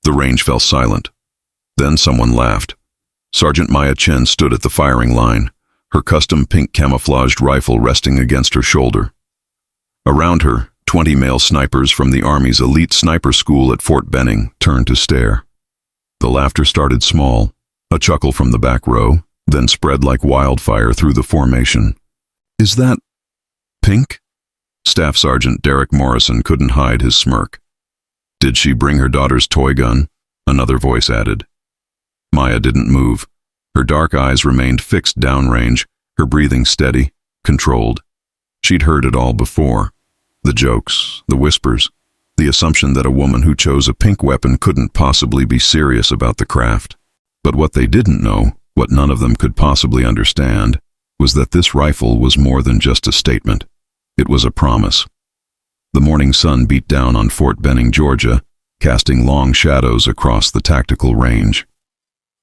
The range fell silent. Then someone laughed. Sergeant Maya Chen stood at the firing line, her custom pink camouflaged rifle resting against her shoulder. Around her, 20 male snipers from the Army's elite sniper school at Fort Benning turned to stare. The laughter started small, a chuckle from the back row, then spread like wildfire through the formation. "Is that Pink?" Staff Sergeant Derek Morrison couldn't hide his smirk. "Did she bring her daughter's toy gun?" Another voice added. Maya didn't move. Her dark eyes remained fixed downrange, her breathing steady, controlled. She'd heard it all before. The jokes, the whispers, the assumption that a woman who chose a pink weapon couldn't possibly be serious about the craft. But what they didn't know, what none of them could possibly understand, was that this rifle was more than just a statement. It was a promise. The morning sun beat down on Fort Benning, Georgia, casting long shadows across the tactical range.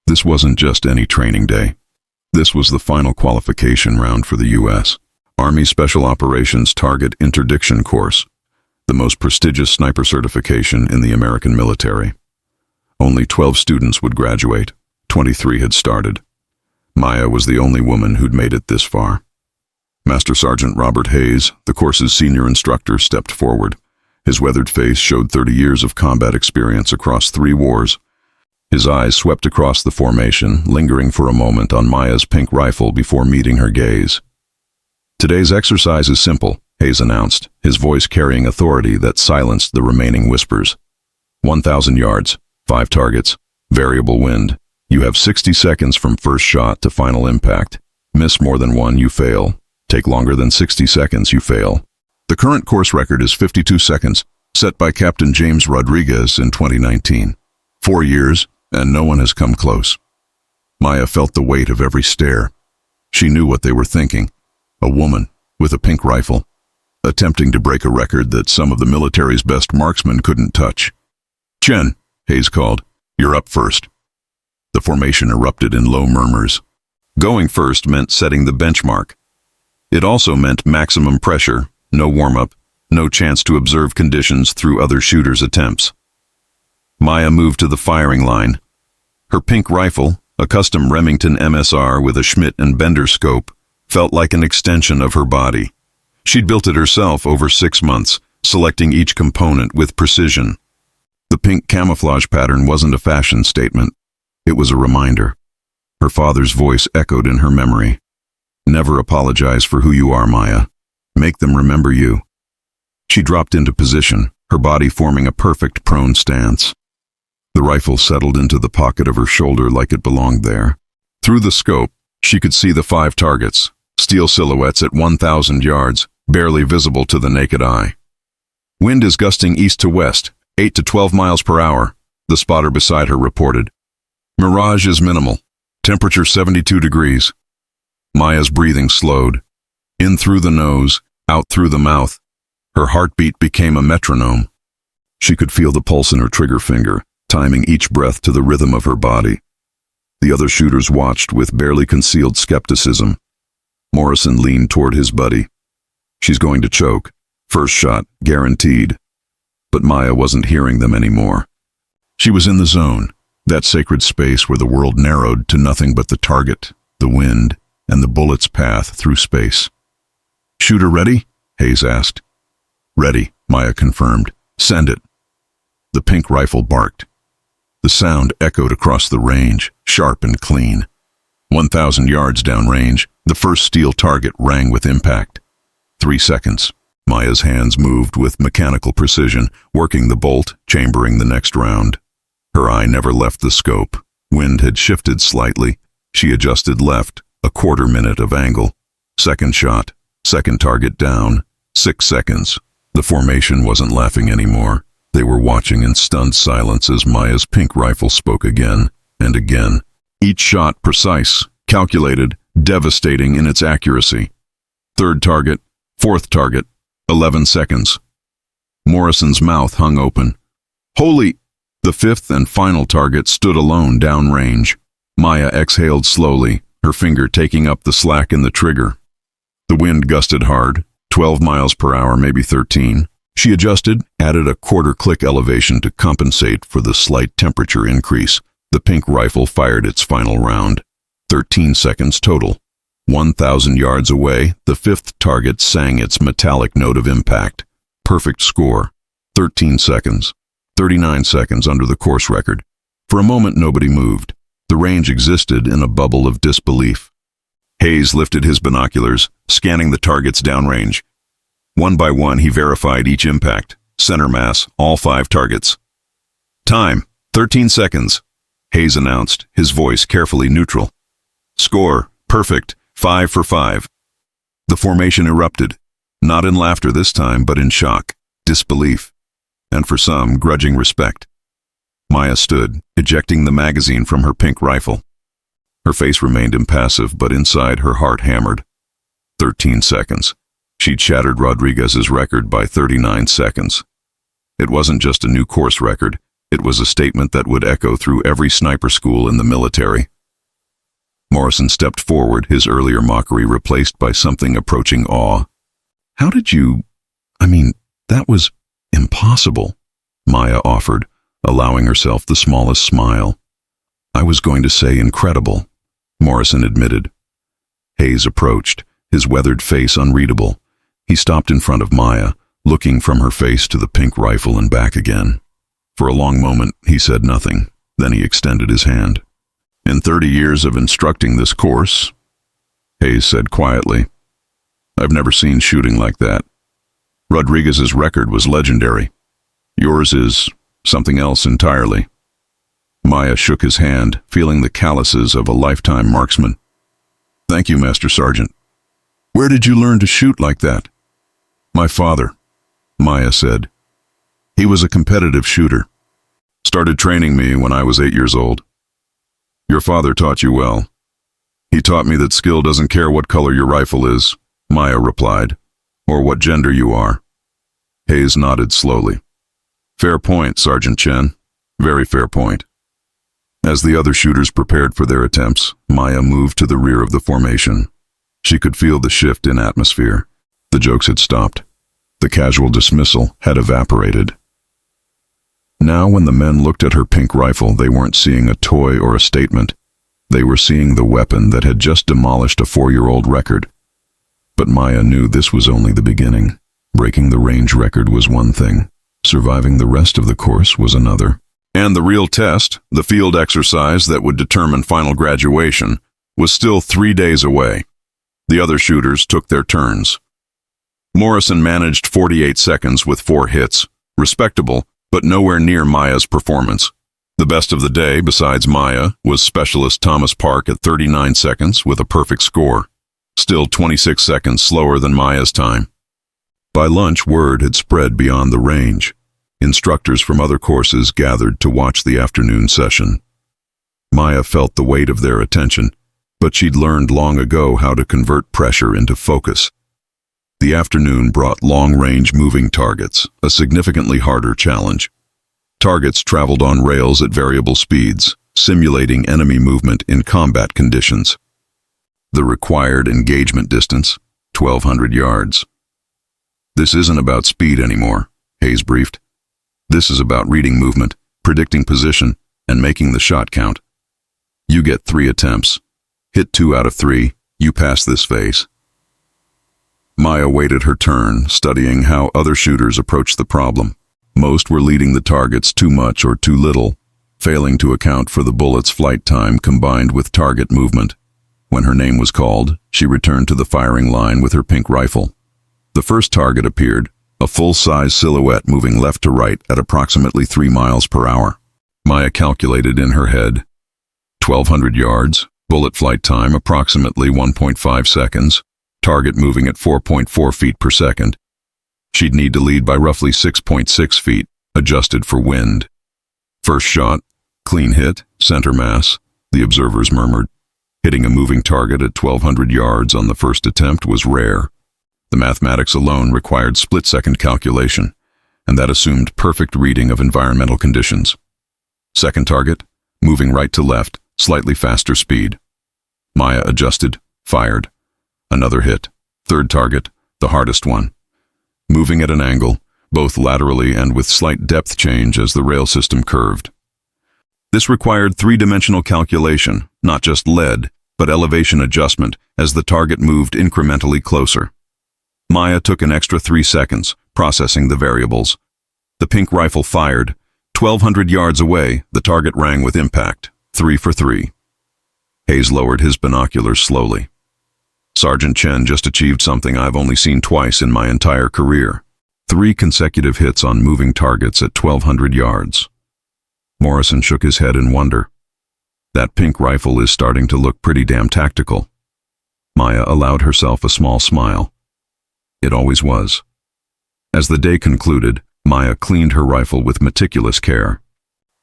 This wasn't just any training day. This was the final qualification round for the U.S. Army Special Operations Target Interdiction Course, the most prestigious sniper certification in the American military. Only 12 students would graduate. 23 had started. Maya was the only woman who'd made it this far. Master Sergeant Robert Hayes, the course's senior instructor, stepped forward. His weathered face showed 30 years of combat experience across 3 wars. His eyes swept across the formation, lingering for a moment on Maya's pink rifle before meeting her gaze. "Today's exercise is simple," Hayes announced, his voice carrying authority that silenced the remaining whispers. 1,000 yards, 5 targets, variable wind. You have 60 seconds from first shot to final impact. Miss more than one, you fail. Take longer than 60 seconds, you fail. The current course record is 52 seconds, set by Captain James Rodriguez in 2019. 4 years, and no one has come close. Maya felt the weight of every stare. She knew what they were thinking. A woman with a pink rifle, attempting to break a record that some of the military's best marksmen couldn't touch. "Chen," Hayes called, "you're up first." The formation erupted in low murmurs. Going first meant setting the benchmark. It also meant maximum pressure, no warm-up, no chance to observe conditions through other shooters' attempts. Maya moved to the firing line. Her pink rifle, a custom Remington MSR with a Schmidt and Bender scope, felt like an extension of her body. She'd built it herself over 6 months, selecting each component with precision. The pink camouflage pattern wasn't a fashion statement. It was a reminder. Her father's voice echoed in her memory. "Never apologize for who you are, Maya. Make them remember you." She dropped into position, her body forming a perfect prone stance. The rifle settled into the pocket of her shoulder like it belonged there. Through the scope, she could see the 5 targets, steel silhouettes at 1,000 yards, barely visible to the naked eye. "Wind is gusting east to west, 8 to 12 miles per hour, the spotter beside her reported. "Mirage is minimal. Temperature 72 degrees. Maya's breathing slowed. In through the nose, out through the mouth. Her heartbeat became a metronome. She could feel the pulse in her trigger finger, timing each breath to the rhythm of her body. The other shooters watched with barely concealed skepticism. Morrison leaned toward his buddy. "She's going to choke. First shot, guaranteed." But Maya wasn't hearing them anymore. She was in the zone, that sacred space where the world narrowed to nothing but the target, the wind, and the bullet's path through space. "Shooter ready?" Hayes asked. "Ready," Maya confirmed. "Send it." The pink rifle barked. The sound echoed across the range, sharp and clean. 1,000 yards downrange, the first steel target rang with impact. 3 seconds. Maya's hands moved with mechanical precision, working the bolt, chambering the next round. Her eye never left the scope. Wind had shifted slightly. She adjusted left, a 1/4 minute of angle. Second shot, second target down. 6 seconds. The formation wasn't laughing anymore. They were watching in stunned silence as Maya's pink rifle spoke again and again. Each shot precise, calculated, devastating in its accuracy. Third target, fourth target, 11 seconds. Morrison's mouth hung open. "Holy!" The fifth and final target stood alone downrange. Maya exhaled slowly, her finger taking up the slack in the trigger. The wind gusted hard, 12 miles per hour, maybe 13. She adjusted, added a quarter-click elevation to compensate for the slight temperature increase. The pink rifle fired its final round. 13 seconds total. 1,000 yards away, the fifth target sang its metallic note of impact. Perfect score. 13 seconds. 39 seconds under the course record. For a moment, nobody moved. The range existed in a bubble of disbelief. Hayes lifted his binoculars, scanning the targets downrange. One by one, he verified each impact. Center mass, all 5 targets. Time, 13 seconds, Hayes announced, his voice carefully neutral. Score, perfect, 5 for 5. The formation erupted, not in laughter this time, but in shock, disbelief, and for some, grudging respect. Maya stood, ejecting the magazine from her pink rifle. Her face remained impassive, but inside her heart hammered. 13 seconds. She'd shattered Rodriguez's record by 39 seconds. It wasn't just a new course record, it was a statement that would echo through every sniper school in the military. Morrison stepped forward, his earlier mockery replaced by something approaching awe. How did you... that was impossible, Maya offered, allowing herself the smallest smile. I was going to say incredible, Morrison admitted. Hayes approached, his weathered face unreadable. He stopped in front of Maya, looking from her face to the pink rifle and back again. For a long moment, he said nothing. Then he extended his hand. In 30 years of instructing this course, Hayes said quietly, I've never seen shooting like that. Rodriguez's record was legendary. Yours is something else entirely. Maya shook his hand, feeling the calluses of a lifetime marksman. Thank you, Master Sergeant. Where did you learn to shoot like that? My father, Maya said. He was a competitive shooter. Started training me when I was 8 years old. Your father taught you well. He taught me that skill doesn't care what color your rifle is, Maya replied, or what gender you are. Hayes nodded slowly. Fair point, Sergeant Chen. Very fair point. As the other shooters prepared for their attempts, Maya moved to the rear of the formation. She could feel the shift in atmosphere. The jokes had stopped. The casual dismissal had evaporated. Now when the men looked at her pink rifle, they weren't seeing a toy or a statement. They were seeing the weapon that had just demolished a 4-year-old record. But Maya knew this was only the beginning. Breaking the range record was one thing. Surviving the rest of the course was another. And the real test, the field exercise that would determine final graduation, was still 3 days away. The other shooters took their turns. Morrison managed 48 seconds with 4 hits. Respectable, but nowhere near Maya's performance. The best of the day, besides Maya, was Specialist Thomas Park at 39 seconds with a perfect score. Still 26 seconds slower than Maya's time. By lunch, word had spread beyond the range. Instructors from other courses gathered to watch the afternoon session. Maya felt the weight of their attention, but she'd learned long ago how to convert pressure into focus. The afternoon brought long-range moving targets, a significantly harder challenge. Targets traveled on rails at variable speeds, simulating enemy movement in combat conditions. The required engagement distance, 1,200 yards. This isn't about speed anymore, Hayes briefed. This is about reading movement, predicting position, and making the shot count. You get 3 attempts. Hit 2 out of 3, you pass this phase. Maya waited her turn, studying how other shooters approached the problem. Most were leading the targets too much or too little, failing to account for the bullet's flight time combined with target movement. When her name was called, she returned to the firing line with her pink rifle. The first target appeared, a full-size silhouette moving left to right at approximately 3 miles per hour. Maya calculated in her head. 1,200 yards, bullet flight time approximately 1.5 seconds, target moving at 4.4 feet per second. She'd need to lead by roughly 6.6 feet, adjusted for wind. First shot, clean hit, center mass, the observers murmured. Hitting a moving target at 1,200 yards on the first attempt was rare. The mathematics alone required split-second calculation, and that assumed perfect reading of environmental conditions. Second target, moving right to left, slightly faster speed. Maya adjusted, fired. Another hit. Third target, the hardest one. Moving at an angle, both laterally and with slight depth change as the rail system curved. This required three-dimensional calculation, not just lead, but elevation adjustment as the target moved incrementally closer. Maya took an extra 3 seconds, processing the variables. The pink rifle fired. 1,200 yards away, the target rang with impact, 3 for 3. Hayes lowered his binoculars slowly. Sergeant Chen just achieved something I've only seen twice in my entire career. 3 consecutive hits on moving targets at 1,200 yards. Morrison shook his head in wonder. That pink rifle is starting to look pretty damn tactical. Maya allowed herself a small smile. It always was. As the day concluded, Maya cleaned her rifle with meticulous care.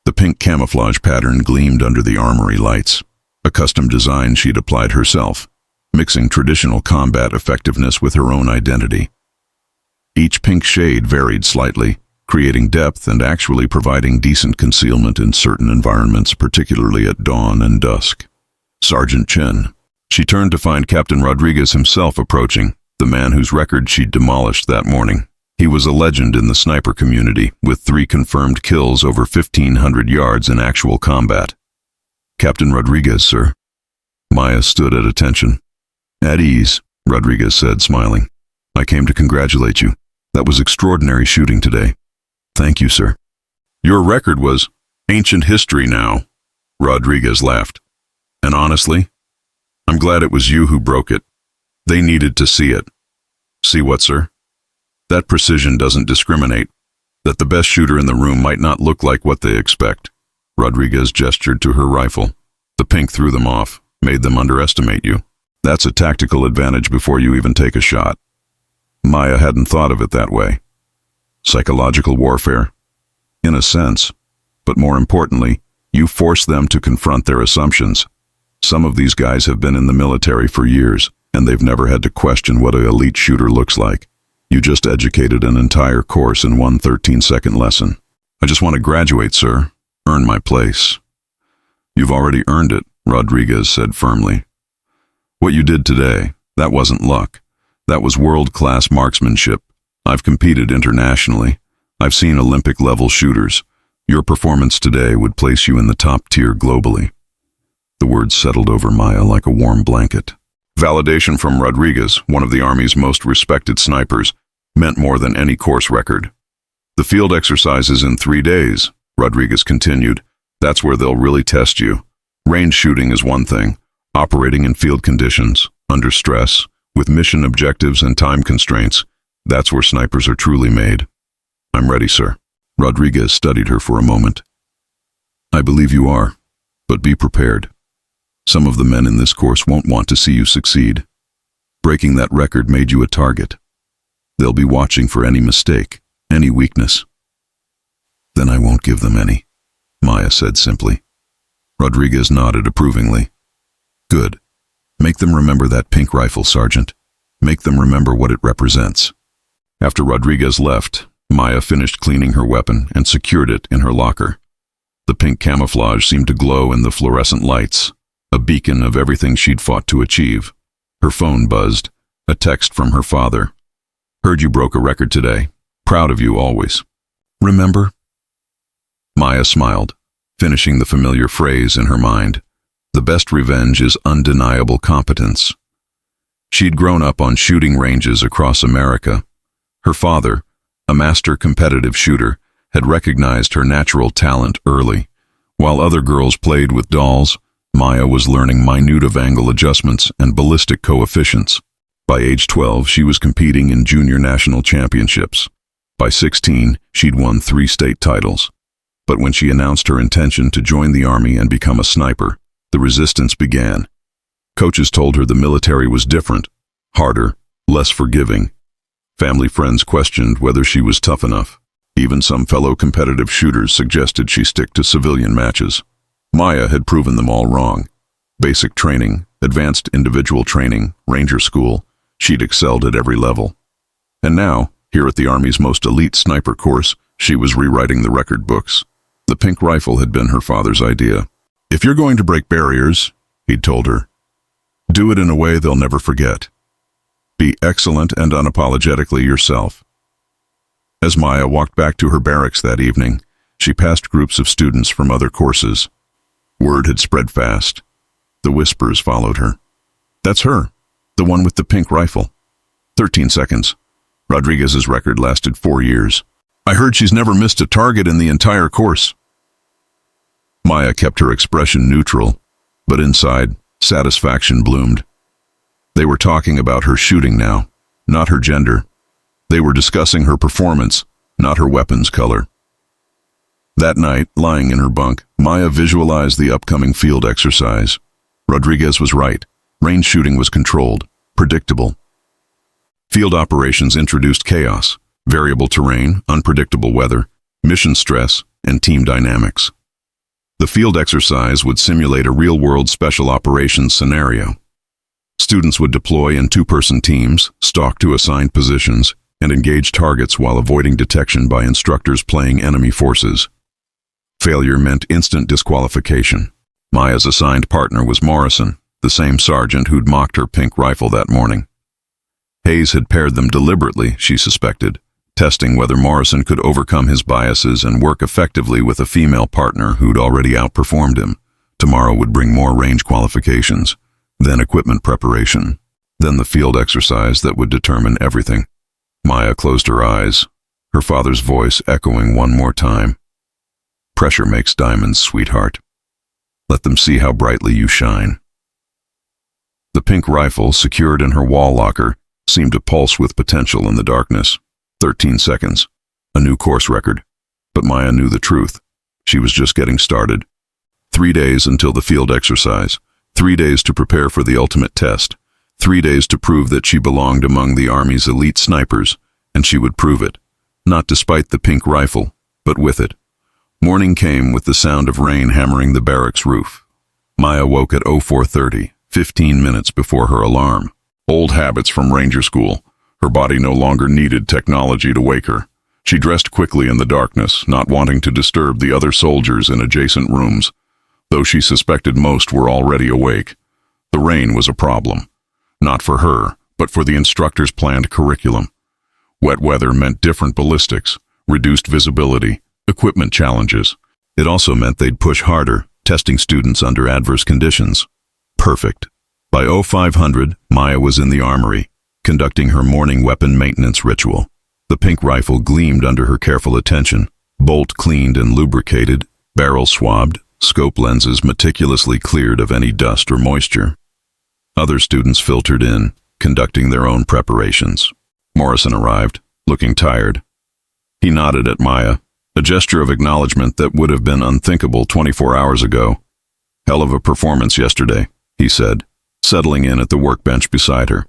The pink camouflage pattern gleamed under the armory lights, a custom design she'd applied herself, mixing traditional combat effectiveness with her own identity. Each pink shade varied slightly, creating depth and actually providing decent concealment in certain environments, particularly at dawn and dusk. Sergeant Chen. She turned to find Captain Rodriguez himself approaching, the man whose record she'd demolished that morning. He was a legend in the sniper community, with 3 confirmed kills over 1,500 yards in actual combat. Captain Rodriguez, sir. Maya stood at attention. At ease, Rodriguez said, smiling. I came to congratulate you. That was extraordinary shooting today. Thank you, sir. Your record was ancient history now, Rodriguez laughed. And honestly, I'm glad it was you who broke it. They needed to see it. See what, sir? That precision doesn't discriminate. That the best shooter in the room might not look like what they expect. Rodriguez gestured to her rifle. The pink threw them off, made them underestimate you. That's a tactical advantage before you even take a shot. Maya hadn't thought of it that way. Psychological warfare? In a sense. But more importantly, you force them to confront their assumptions. Some of these guys have been in the military for years, and they've never had to question what an elite shooter looks like. You just educated an entire course in one 13-second lesson. I just want to graduate, sir. Earn my place. You've already earned it, Rodriguez said firmly. What you did today, that wasn't luck. That was world-class marksmanship. I've competed internationally. I've seen Olympic-level shooters. Your performance today would place you in the top tier globally. The words settled over Maya like a warm blanket. Validation from Rodriguez, one of the Army's most respected snipers, meant more than any course record. The field exercises in 3 days, Rodriguez continued. That's where they'll really test you. Range shooting is one thing. Operating in field conditions, under stress, with mission objectives and time constraints, that's where snipers are truly made. I'm ready, sir. Rodriguez studied her for a moment. I believe you are, but be prepared. Some of the men in this course won't want to see you succeed. Breaking that record made you a target. They'll be watching for any mistake, any weakness. Then I won't give them any, Maya said simply. Rodriguez nodded approvingly. Good. Make them remember that pink rifle, Sergeant. Make them remember what it represents. After Rodriguez left, Maya finished cleaning her weapon and secured it in her locker. The pink camouflage seemed to glow in the fluorescent lights, a beacon of everything she'd fought to achieve. Her phone buzzed, a text from her father. Heard you broke a record today. Proud of you always. Remember? Maya smiled, finishing the familiar phrase in her mind. The best revenge is undeniable competence. She'd grown up on shooting ranges across America. Her father, a master competitive shooter, had recognized her natural talent early. While other girls played with dolls, Maya was learning minute of angle adjustments and ballistic coefficients. By age 12, she was competing in junior national championships. By 16, she'd won 3 state titles. But when she announced her intention to join the Army and become a sniper, the resistance began. Coaches told her the military was different, harder, less forgiving. Family friends questioned whether she was tough enough. Even some fellow competitive shooters suggested she stick to civilian matches. Maya had proven them all wrong. Basic training, advanced individual training, ranger school, she'd excelled at every level. And now, here at the Army's most elite sniper course, she was rewriting the record books. The pink rifle had been her father's idea. If you're going to break barriers, he'd told her, do it in a way they'll never forget. Be excellent and unapologetically yourself. As Maya walked back to her barracks that evening, she passed groups of students from other courses. Word had spread fast. The whispers followed her. That's her, the one with the pink rifle. 13 seconds. Rodriguez's record lasted 4 years. I heard she's never missed a target in the entire course. Maya kept her expression neutral, but inside, satisfaction bloomed. They were talking about her shooting now, not her gender. They were discussing her performance, not her weapon's color. That night, lying in her bunk, Maya visualized the upcoming field exercise. Rodriguez was right. Range shooting was controlled, predictable. Field operations introduced chaos, variable terrain, unpredictable weather, mission stress, and team dynamics. The field exercise would simulate a real-world special operations scenario. Students would deploy in 2-person teams, stalk to assigned positions, and engage targets while avoiding detection by instructors playing enemy forces. Failure meant instant disqualification. Maya's assigned partner was Morrison, the same sergeant who'd mocked her pink rifle that morning. Hayes had paired them deliberately, she suspected, testing whether Morrison could overcome his biases and work effectively with a female partner who'd already outperformed him. Tomorrow would bring more range qualifications, then equipment preparation, then the field exercise that would determine everything. Maya closed her eyes, her father's voice echoing one more time. Pressure makes diamonds, sweetheart. Let them see how brightly you shine. The pink rifle, secured in her wall locker, seemed to pulse with potential in the darkness. 13 seconds. A new course record. But Maya knew the truth. She was just getting started. 3 days until the field exercise. 3 days to prepare for the ultimate test. 3 days to prove that she belonged among the Army's elite snipers, and she would prove it. Not despite the pink rifle, but with it. Morning came with the sound of rain hammering the barracks roof. Maya woke at 04:30, 15 minutes before her alarm. Old habits from Ranger School. Her body no longer needed technology to wake her. She dressed quickly in the darkness, not wanting to disturb the other soldiers in adjacent rooms, though she suspected most were already awake. The rain was a problem. Not for her, but for the instructor's planned curriculum. Wet weather meant different ballistics, reduced visibility, equipment challenges. It also meant they'd push harder, testing students under adverse conditions. Perfect. By 0500, Maya was in the armory, conducting her morning weapon maintenance ritual. The pink rifle gleamed under her careful attention, bolt cleaned and lubricated, barrel swabbed, scope lenses meticulously cleared of any dust or moisture. Other students filtered in, conducting their own preparations. Morrison arrived, looking tired. He nodded at Maya, a gesture of acknowledgement that would have been unthinkable 24 hours ago. Hell of a performance yesterday, he said, settling in at the workbench beside her.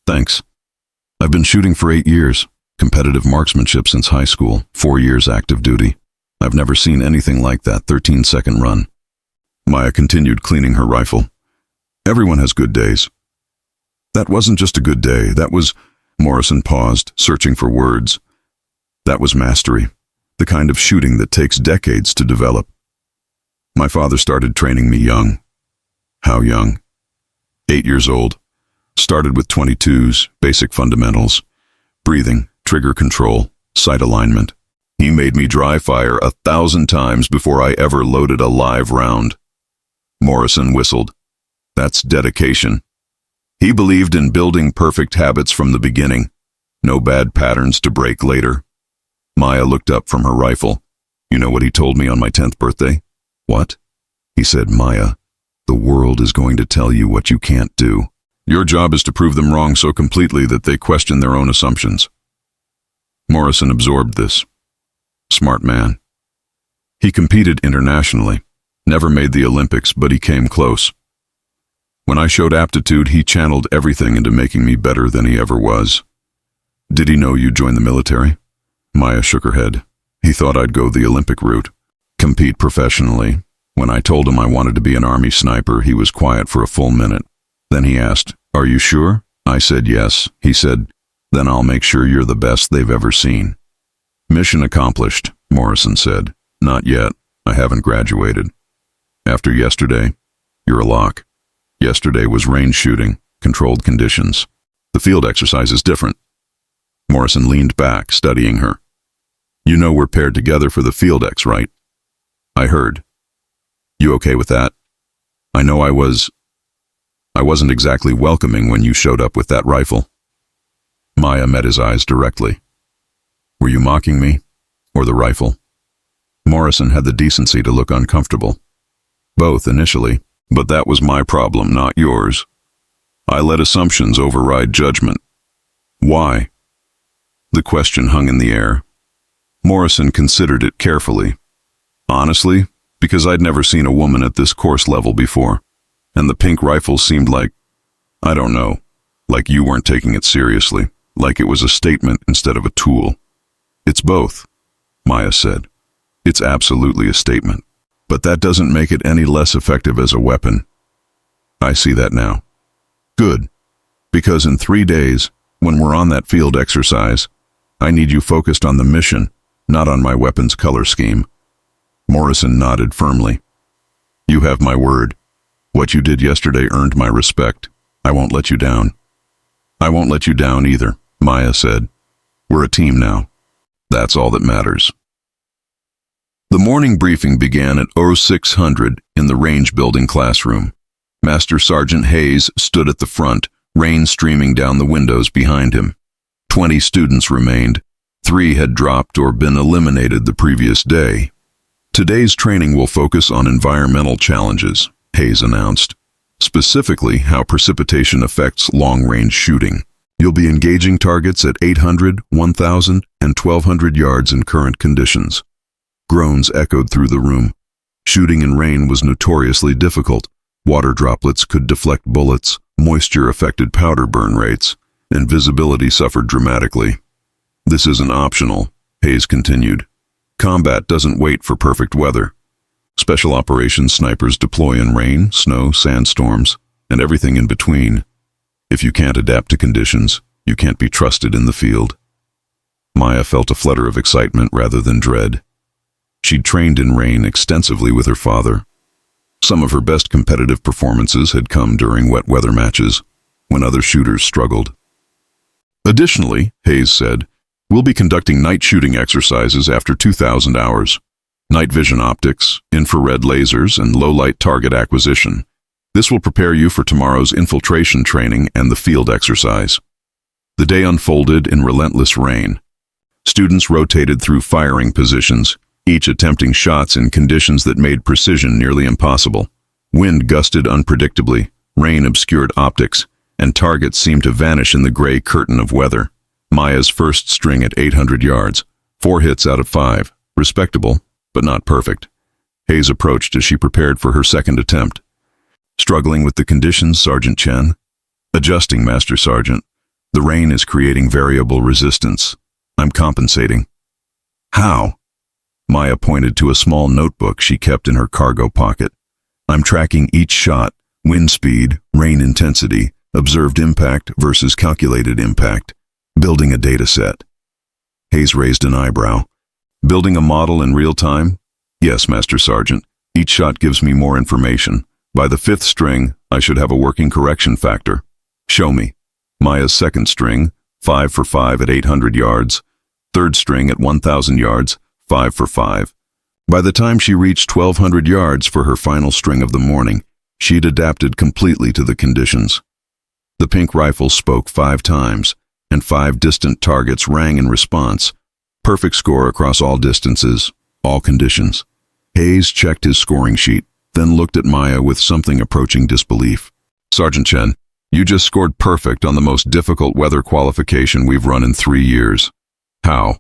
Thanks. I've been shooting for 8 years, competitive marksmanship since high school, 4 years active duty. I've never seen anything like that 13-second run. Maya continued cleaning her rifle. Everyone has good days. That wasn't just a good day, that was... Morrison paused, searching for words. That was mastery, the kind of shooting that takes decades to develop. My father started training me young. How young? 8 years old. Started with 22s, basic fundamentals, breathing, trigger control, sight alignment. He made me dry fire 1,000 times before I ever loaded a live round. Morrison whistled. That's dedication. He believed in building perfect habits from the beginning. No bad patterns to break later. Maya looked up from her rifle. You know what he told me on my 10th birthday? What? He said, Maya, the world is going to tell you what you can't do. Your job is to prove them wrong so completely that they question their own assumptions. Morrison absorbed this. Smart man. He competed internationally. Never made the Olympics, but he came close. When I showed aptitude, he channeled everything into making me better than he ever was. Did he know you'd join the military? Maya shook her head. He thought I'd go the Olympic route, compete professionally. When I told him I wanted to be an Army sniper, he was quiet for a full minute. Then he asked, Are you sure? I said yes. He said, Then I'll make sure you're the best they've ever seen. Mission accomplished, Morrison said. Not yet. I haven't graduated. After yesterday, you're a lock. Yesterday was range shooting, controlled conditions. The field exercise is different. Morrison leaned back, studying her. You know we're paired together for the field X, right? I heard. You okay with that? I know I wasn't exactly welcoming when you showed up with that rifle. Maya met his eyes directly. Were you mocking me? Or the rifle? Morrison had the decency to look uncomfortable. Both initially, but that was my problem, not yours. I let assumptions override judgment. Why? The question hung in the air. Morrison considered it carefully. Honestly, because I'd never seen a woman at this course level before, and the pink rifle seemed like, I don't know, like you weren't taking it seriously, like it was a statement instead of a tool. It's both, Maya said. It's absolutely a statement, but that doesn't make it any less effective as a weapon. I see that now. Good, because in 3 days, when we're on that field exercise, I need you focused on the mission, not on my weapon's color scheme. Morrison nodded firmly. You have my word. What you did yesterday earned my respect. I won't let you down. I won't let you down either, Maya said. We're a team now. That's all that matters. The morning briefing began at 0600 in the range building classroom. Master Sergeant Hayes stood at the front, rain streaming down the windows behind him. 20 students remained. 3 had dropped or been eliminated the previous day. Today's training will focus on environmental challenges, Hayes announced, specifically how precipitation affects long-range shooting. You'll be engaging targets at 800, 1,000, and 1,200 yards in current conditions. Groans echoed through the room. Shooting in rain was notoriously difficult. Water droplets could deflect bullets, moisture affected powder burn rates, and visibility suffered dramatically. This isn't optional, Hayes continued. Combat doesn't wait for perfect weather. Special operations snipers deploy in rain, snow, sandstorms, and everything in between. If you can't adapt to conditions, you can't be trusted in the field. Maya felt a flutter of excitement rather than dread. She'd trained in rain extensively with her father. Some of her best competitive performances had come during wet weather matches, when other shooters struggled. Additionally, Hayes said, we'll be conducting night shooting exercises after 2,000 hours. Night vision optics, infrared lasers, and low-light target acquisition. This will prepare you for tomorrow's infiltration training and the field exercise. The day unfolded in relentless rain. Students rotated through firing positions, each attempting shots in conditions that made precision nearly impossible. Wind gusted unpredictably, rain obscured optics, and targets seemed to vanish in the gray curtain of weather. Maya's first string at 800 yards, 4 hits out of 5, respectable, but not perfect. Hayes approached as she prepared for her second attempt. Struggling with the conditions, Sergeant Chen? Adjusting, Master Sergeant. The rain is creating variable resistance. I'm compensating. How? Maya pointed to a small notebook she kept in her cargo pocket. I'm tracking each shot, wind speed, rain intensity, observed impact versus calculated impact, building a data set. Hayes raised an eyebrow. Building a model in real time? Yes, Master Sergeant. Each shot gives me more information. By the 5th string, I should have a working correction factor. Show me. Maya's second string, 5 for 5 at 800 yards. Third string at 1,000 yards, 5 for 5. By the time she reached 1,200 yards for her final string of the morning, she'd adapted completely to the conditions. The pink rifle spoke 5 times, and 5 distant targets rang in response. Perfect score across all distances, all conditions. Hayes checked his scoring sheet, then looked at Maya with something approaching disbelief. Sergeant Chen, you just scored perfect on the most difficult weather qualification we've run in 3 years. How?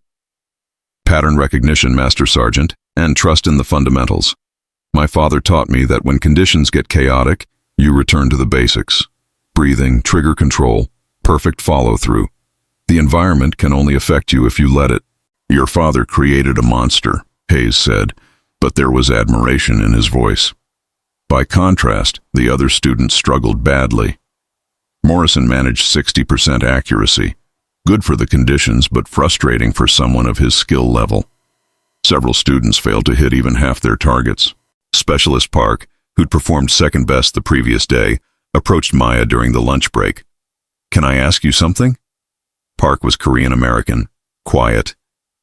Pattern recognition, Master Sergeant, and trust in the fundamentals. My father taught me that when conditions get chaotic, you return to the basics. Breathing, trigger control, perfect follow-through. The environment can only affect you if you let it. Your father created a monster, Hayes said, but there was admiration in his voice. By contrast, the other students struggled badly. Morrison managed 60% accuracy. Good for the conditions, but frustrating for someone of his skill level. Several students failed to hit even half their targets. Specialist Park, who'd performed second best the previous day, approached Maya during the lunch break. Can I ask you something? Park was Korean American, quiet.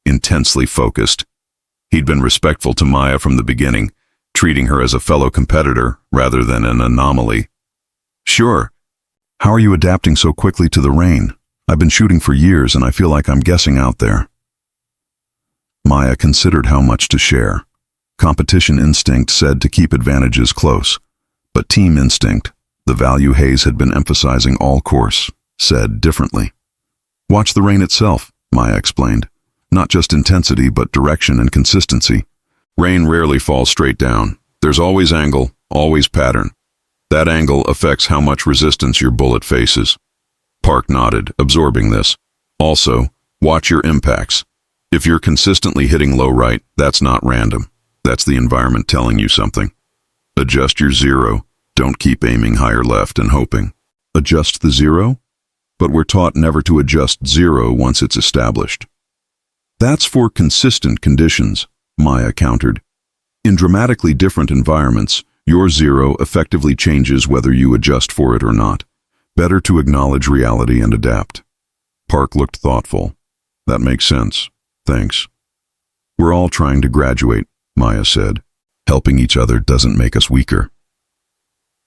intensely focused. He'd been respectful to Maya from the beginning, treating her as a fellow competitor rather than an anomaly. "Sure. How are you adapting so quickly to the rain? I've been shooting for years and I feel like I'm guessing out there." Maya considered how much to share. Competition instinct said to keep advantages close, but team instinct, the value Hayes had been emphasizing all course, said differently. "Watch the rain itself," Maya explained. "Not just intensity, but direction and consistency. Rain rarely falls straight down. There's always angle, always pattern. That angle affects how much resistance your bullet faces." Park nodded, absorbing this. "Also, watch your impacts. If you're consistently hitting low right, that's not random. That's the environment telling you something. Adjust your zero. Don't keep aiming higher left and hoping." "Adjust the zero?" "But we're taught never to adjust zero once it's established." "That's for consistent conditions," Maya countered. "In dramatically different environments, your zero effectively changes whether you adjust for it or not. Better to acknowledge reality and adapt." Park looked thoughtful. "That makes sense. Thanks." "We're all trying to graduate," Maya said. "Helping each other doesn't make us weaker."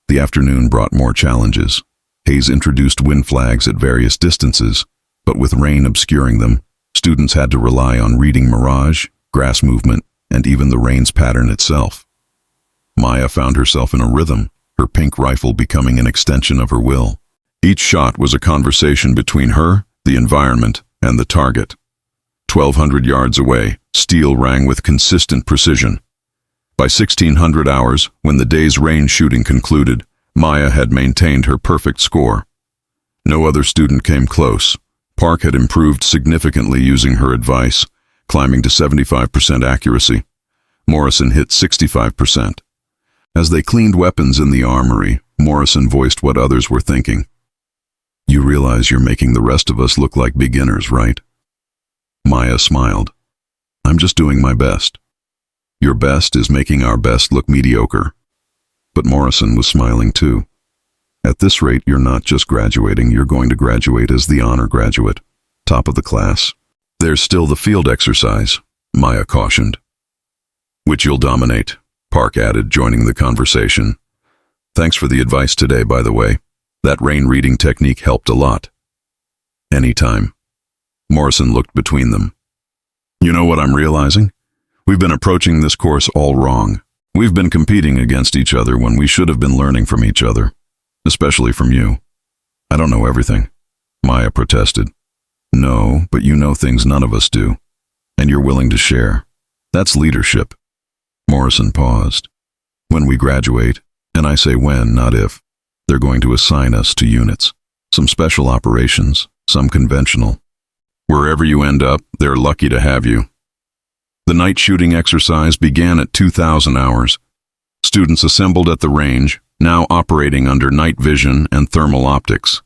The afternoon brought more challenges. Hayes introduced wind flags at various distances, but with rain obscuring them, students had to rely on reading mirage, grass movement, and even the rain's pattern itself. Maya found herself in a rhythm, her pink rifle becoming an extension of her will. Each shot was a conversation between her, the environment, and the target. 1,200 yards away, steel rang with consistent precision. By 1600 hours, when the day's range shooting concluded, Maya had maintained her perfect score. No other student came close. Park had improved significantly using her advice, climbing to 75% accuracy. Morrison hit 65%. As they cleaned weapons in the armory, Morrison voiced what others were thinking. "You realize you're making the rest of us look like beginners, right?" Maya smiled. "I'm just doing my best." "Your best is making our best look mediocre." But Morrison was smiling too. "At this rate, you're not just graduating, you're going to graduate as the honor graduate. Top of the class. There's still the field exercise," Maya cautioned. "Which you'll dominate," Park added, joining the conversation. "Thanks for the advice today, by the way. That rain reading technique helped a lot." "Anytime." Morrison looked between them. "You know what I'm realizing? We've been approaching this course all wrong. We've been competing against each other when we should have been learning from each other. Especially from you." "I don't know everything," Maya protested. "No, but you know things none of us do. And you're willing to share. That's leadership." Morrison paused. "When we graduate, and I say when, not if, they're going to assign us to units. Some special operations, some conventional. Wherever you end up, they're lucky to have you." The night shooting exercise began at 2000 hours. Students assembled at the range, now operating under night vision and thermal optics.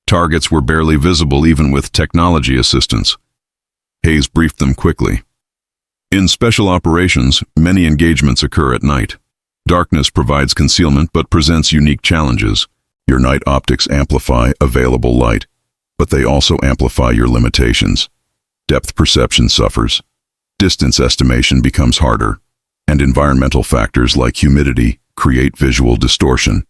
Targets were barely visible even with technology assistance. Hayes briefed them quickly. "In special operations, many engagements occur at night. Darkness provides concealment but presents unique challenges. Your night optics amplify available light, but they also amplify your limitations. Depth perception suffers. Distance estimation becomes harder, and environmental factors like humidity create visual distortion.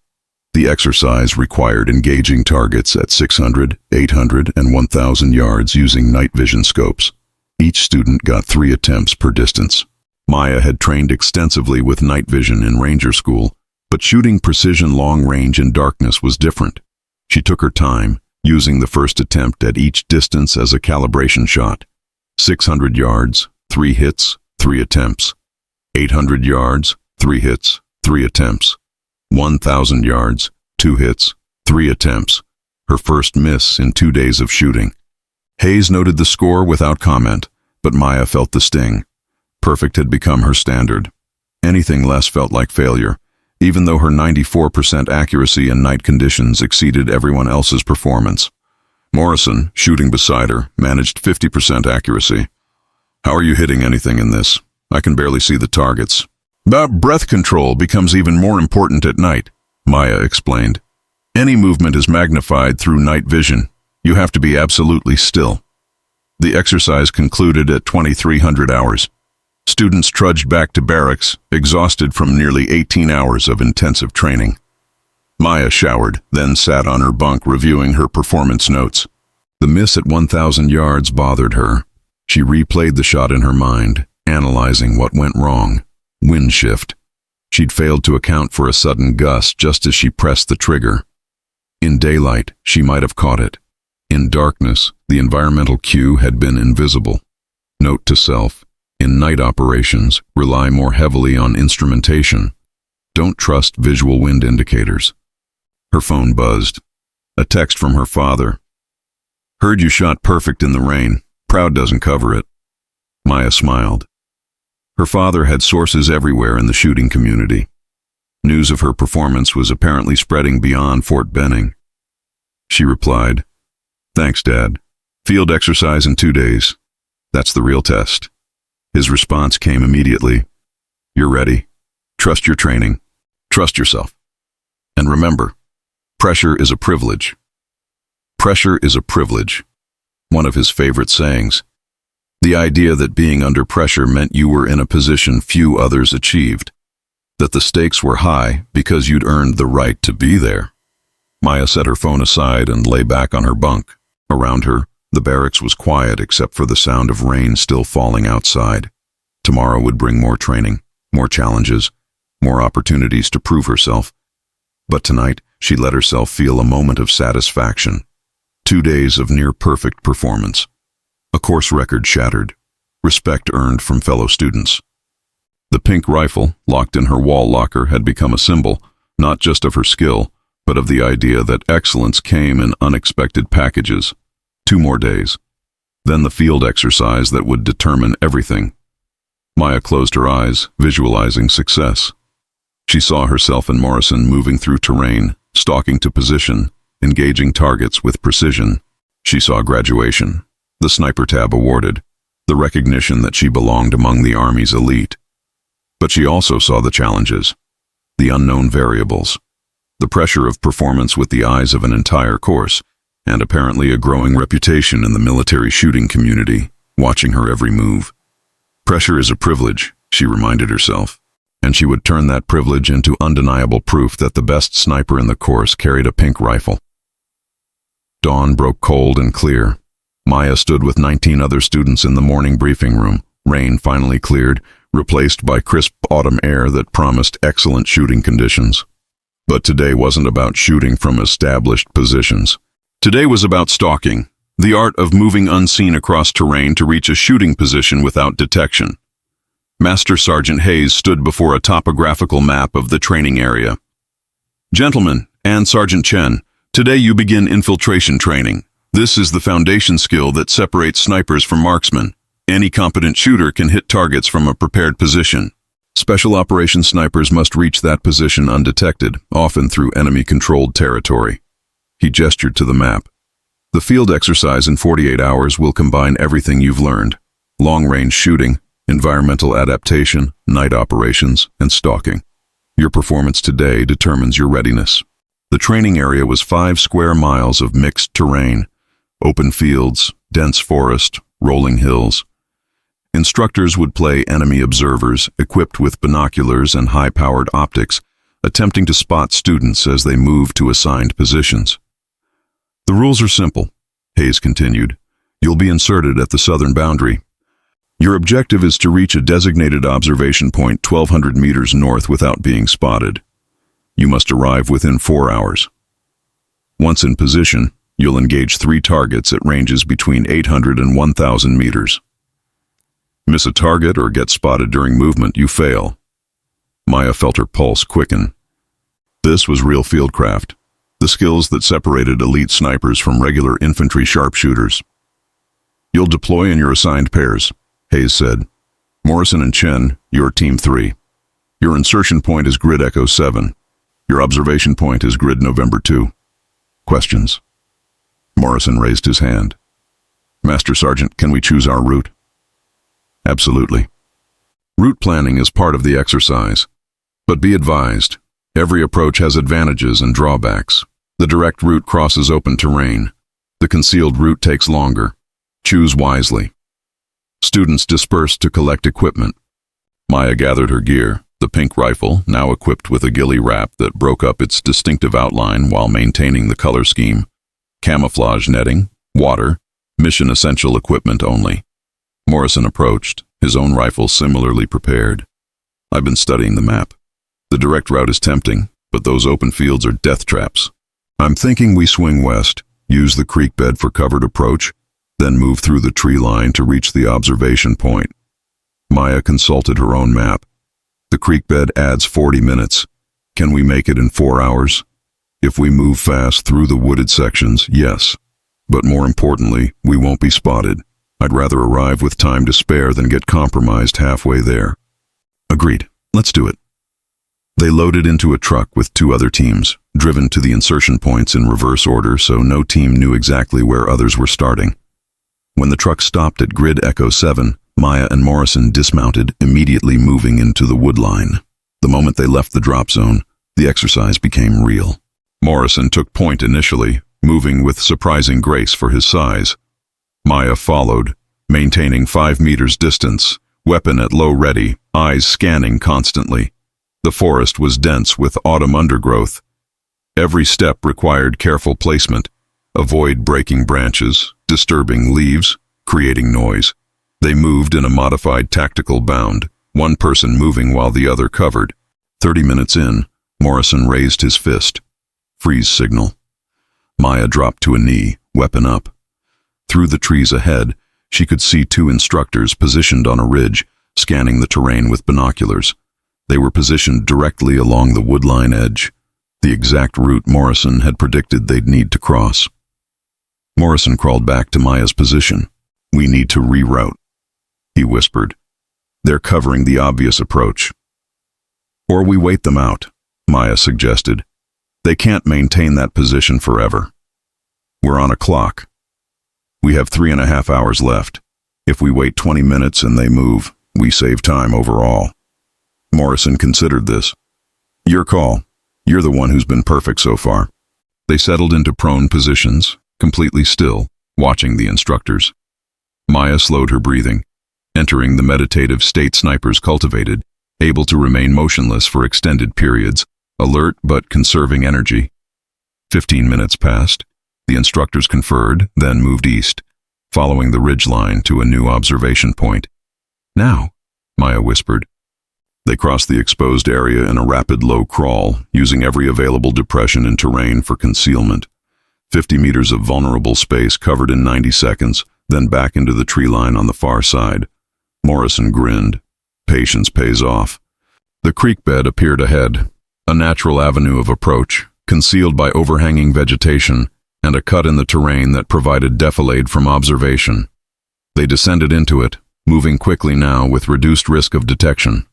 The exercise required engaging targets at 600, 800, and 1,000 yards using night vision scopes. Each student got 3 attempts per distance. Maya had trained extensively with night vision in Ranger School, but shooting precision long range in darkness was different. She took her time, using the first attempt at each distance as a calibration shot. 600 yards, 3 hits, 3 attempts. 800 yards, 3 hits, 3 attempts. 1,000 yards, 2 hits, 3 attempts. Her first miss in 2 days of shooting. Hayes noted the score without comment, but Maya felt the sting. Perfect had become her standard. Anything less felt like failure, even though her 94% accuracy in night conditions exceeded everyone else's performance. Morrison, shooting beside her, managed 50% accuracy. "How are you hitting anything in this? I can barely see the targets." "Breath control becomes even more important at night," Maya explained. "Any movement is magnified through night vision. You have to be absolutely still." The exercise concluded at 2300 hours. Students trudged back to barracks, exhausted from nearly 18 hours of intensive training. Maya showered, then sat on her bunk reviewing her performance notes. The miss at 1,000 yards bothered her. She replayed the shot in her mind, analyzing what went wrong. Wind shift. She'd failed to account for a sudden gust just as she pressed the trigger. In daylight, she might have caught it. In darkness, the environmental cue had been invisible. Note to self: in night operations, rely more heavily on instrumentation. Don't trust visual wind indicators. Her phone buzzed. A text from her father. "Heard you shot perfect in the rain. Proud doesn't cover it." Maya smiled. Her father had sources everywhere in the shooting community. News of her performance was apparently spreading beyond Fort Benning. She replied, "Thanks, Dad. Field exercise in 2 days. That's the real test." His response came immediately. "You're ready. Trust your training. Trust yourself. And remember, pressure is a privilege." Pressure is a privilege. One of his favorite sayings. The idea that being under pressure meant you were in a position few others achieved. That the stakes were high because you'd earned the right to be there. Maya set her phone aside and lay back on her bunk. Around her, the barracks was quiet except for the sound of rain still falling outside. Tomorrow would bring more training, more challenges, more opportunities to prove herself. But tonight, she let herself feel a moment of satisfaction. 2 days of near-perfect performance. A course record shattered. Respect earned from fellow students. The pink rifle, locked in her wall locker, had become a symbol, not just of her skill, but of the idea that excellence came in unexpected packages. 2 more days. Then the field exercise that would determine everything. Maya closed her eyes, visualizing success. She saw herself and Morrison moving through terrain, stalking to position, engaging targets with precision. She saw graduation, the sniper tab awarded, the recognition that she belonged among the Army's elite. But she also saw the challenges, the unknown variables, the pressure of performance with the eyes of an entire course, and apparently a growing reputation in the military shooting community, watching her every move. Pressure is a privilege, she reminded herself, and she would turn that privilege into undeniable proof that the best sniper in the course carried a pink rifle. Dawn broke cold and clear. Maya stood with 19 other students in the morning briefing room. Rain finally cleared, replaced by crisp autumn air that promised excellent shooting conditions. But today wasn't about shooting from established positions. Today was about stalking, the art of moving unseen across terrain to reach a shooting position without detection. Master Sergeant Hayes stood before a topographical map of the training area. "Gentlemen, and Sergeant Chen, today you begin infiltration training. This is the foundation skill that separates snipers from marksmen. Any competent shooter can hit targets from a prepared position. Special operations snipers must reach that position undetected, often through enemy-controlled territory." He gestured to the map. "The field exercise in 48 hours will combine everything you've learned: long-range shooting, environmental adaptation, night operations, and stalking. Your performance today determines your readiness." The training area was 5 square miles of mixed terrain, open fields, dense forest, rolling hills. Instructors would play enemy observers, equipped with binoculars and high-powered optics, attempting to spot students as they moved to assigned positions. "The rules are simple," Hayes continued. "You'll be inserted at the southern boundary. Your objective is to reach a designated observation point 1,200 meters north without being spotted. You must arrive within 4 hours. Once in position, you'll engage 3 targets at ranges between 800 and 1,000 meters. Miss a target or get spotted during movement, you fail." Maya felt her pulse quicken. This was real fieldcraft, the skills that separated elite snipers from regular infantry sharpshooters. "You'll deploy in your assigned pairs," Hayes said. "Morrison and Chen, you're Team 3. Your insertion point is Grid Echo 7. Your observation point is Grid November 2. Questions?" Morrison raised his hand. "Master Sergeant, can we choose our route?" "Absolutely. Route planning is part of the exercise. But be advised, every approach has advantages and drawbacks. The direct route crosses open terrain. The concealed route takes longer. Choose wisely. Students dispersed to collect equipment. Maya gathered her gear, the pink rifle, now equipped with a ghillie wrap that broke up its distinctive outline while maintaining the color scheme, camouflage netting, water, mission essential equipment only. Morrison approached, his own rifle similarly prepared. I've been studying the map. The direct route is tempting, but those open fields are death traps. I'm thinking we swing west, use the creek bed for covered approach, then move through the tree line to reach the observation point. Maya consulted her own map. The creek bed adds 40 minutes. Can we make it in 4 hours? If we move fast through the wooded sections, yes. But more importantly, we won't be spotted. I'd rather arrive with time to spare than get compromised halfway there. Agreed. Let's do it. They loaded into a truck with 2 other teams, driven to the insertion points in reverse order so no team knew exactly where others were starting. When the truck stopped at Grid Echo 7, Maya and Morrison dismounted, immediately moving into the wood line. The moment they left the drop zone, the exercise became real. Morrison took point initially, moving with surprising grace for his size. Maya followed, maintaining 5 meters distance, weapon at low ready, eyes scanning constantly. The forest was dense with autumn undergrowth. Every step required careful placement. Avoid breaking branches, disturbing leaves, creating noise. They moved in a modified tactical bound, one person moving while the other covered. 30 minutes in, Morrison raised his fist. Freeze signal. Maya dropped to a knee, weapon up. Through the trees ahead, she could see 2 instructors positioned on a ridge, scanning the terrain with binoculars. They were positioned directly along the woodline edge, the exact route Morrison had predicted they'd need to cross. Morrison crawled back to Maya's position. We need to reroute, he whispered. They're covering the obvious approach. Or we wait them out, Maya suggested. They can't maintain that position forever. We're on a clock. We have 3.5 hours left. If we wait 20 minutes and they move, we save time overall. Morrison considered this. Your call. You're the one who's been perfect so far. They settled into prone positions, completely still, watching the instructors. Maya slowed her breathing, entering the meditative state snipers cultivated, able to remain motionless for extended periods, alert but conserving energy. 15 minutes passed. The instructors conferred, then moved east, following the ridgeline to a new observation point. Now, Maya whispered. They crossed the exposed area in a rapid low crawl, using every available depression in terrain for concealment. 50 meters of vulnerable space covered in 90 seconds, then back into the tree line on the far side. Morrison grinned. Patience pays off. The creek bed appeared ahead, a natural avenue of approach, concealed by overhanging vegetation and a cut in the terrain that provided defilade from observation. They descended into it, moving quickly now with reduced risk of detection.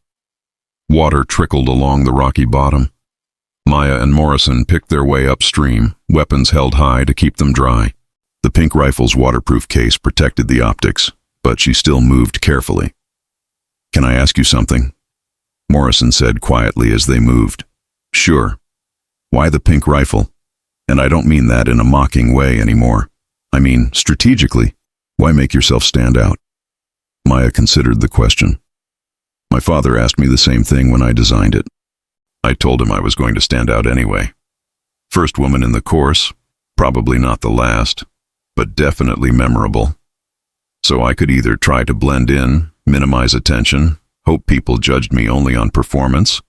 Water trickled along the rocky bottom. Maya and Morrison picked their way upstream, weapons held high to keep them dry. The pink rifle's waterproof case protected the optics, but she still moved carefully. Can I ask you something? Morrison said quietly as they moved. Sure. Why the pink rifle? And I don't mean that in a mocking way anymore. I mean, strategically, why make yourself stand out? Maya considered the question. My father asked me the same thing when I designed it. I told him I was going to stand out anyway. First woman in the course, probably not the last, but definitely memorable. So I could either try to blend in, minimize attention, hope people judged me only on performance,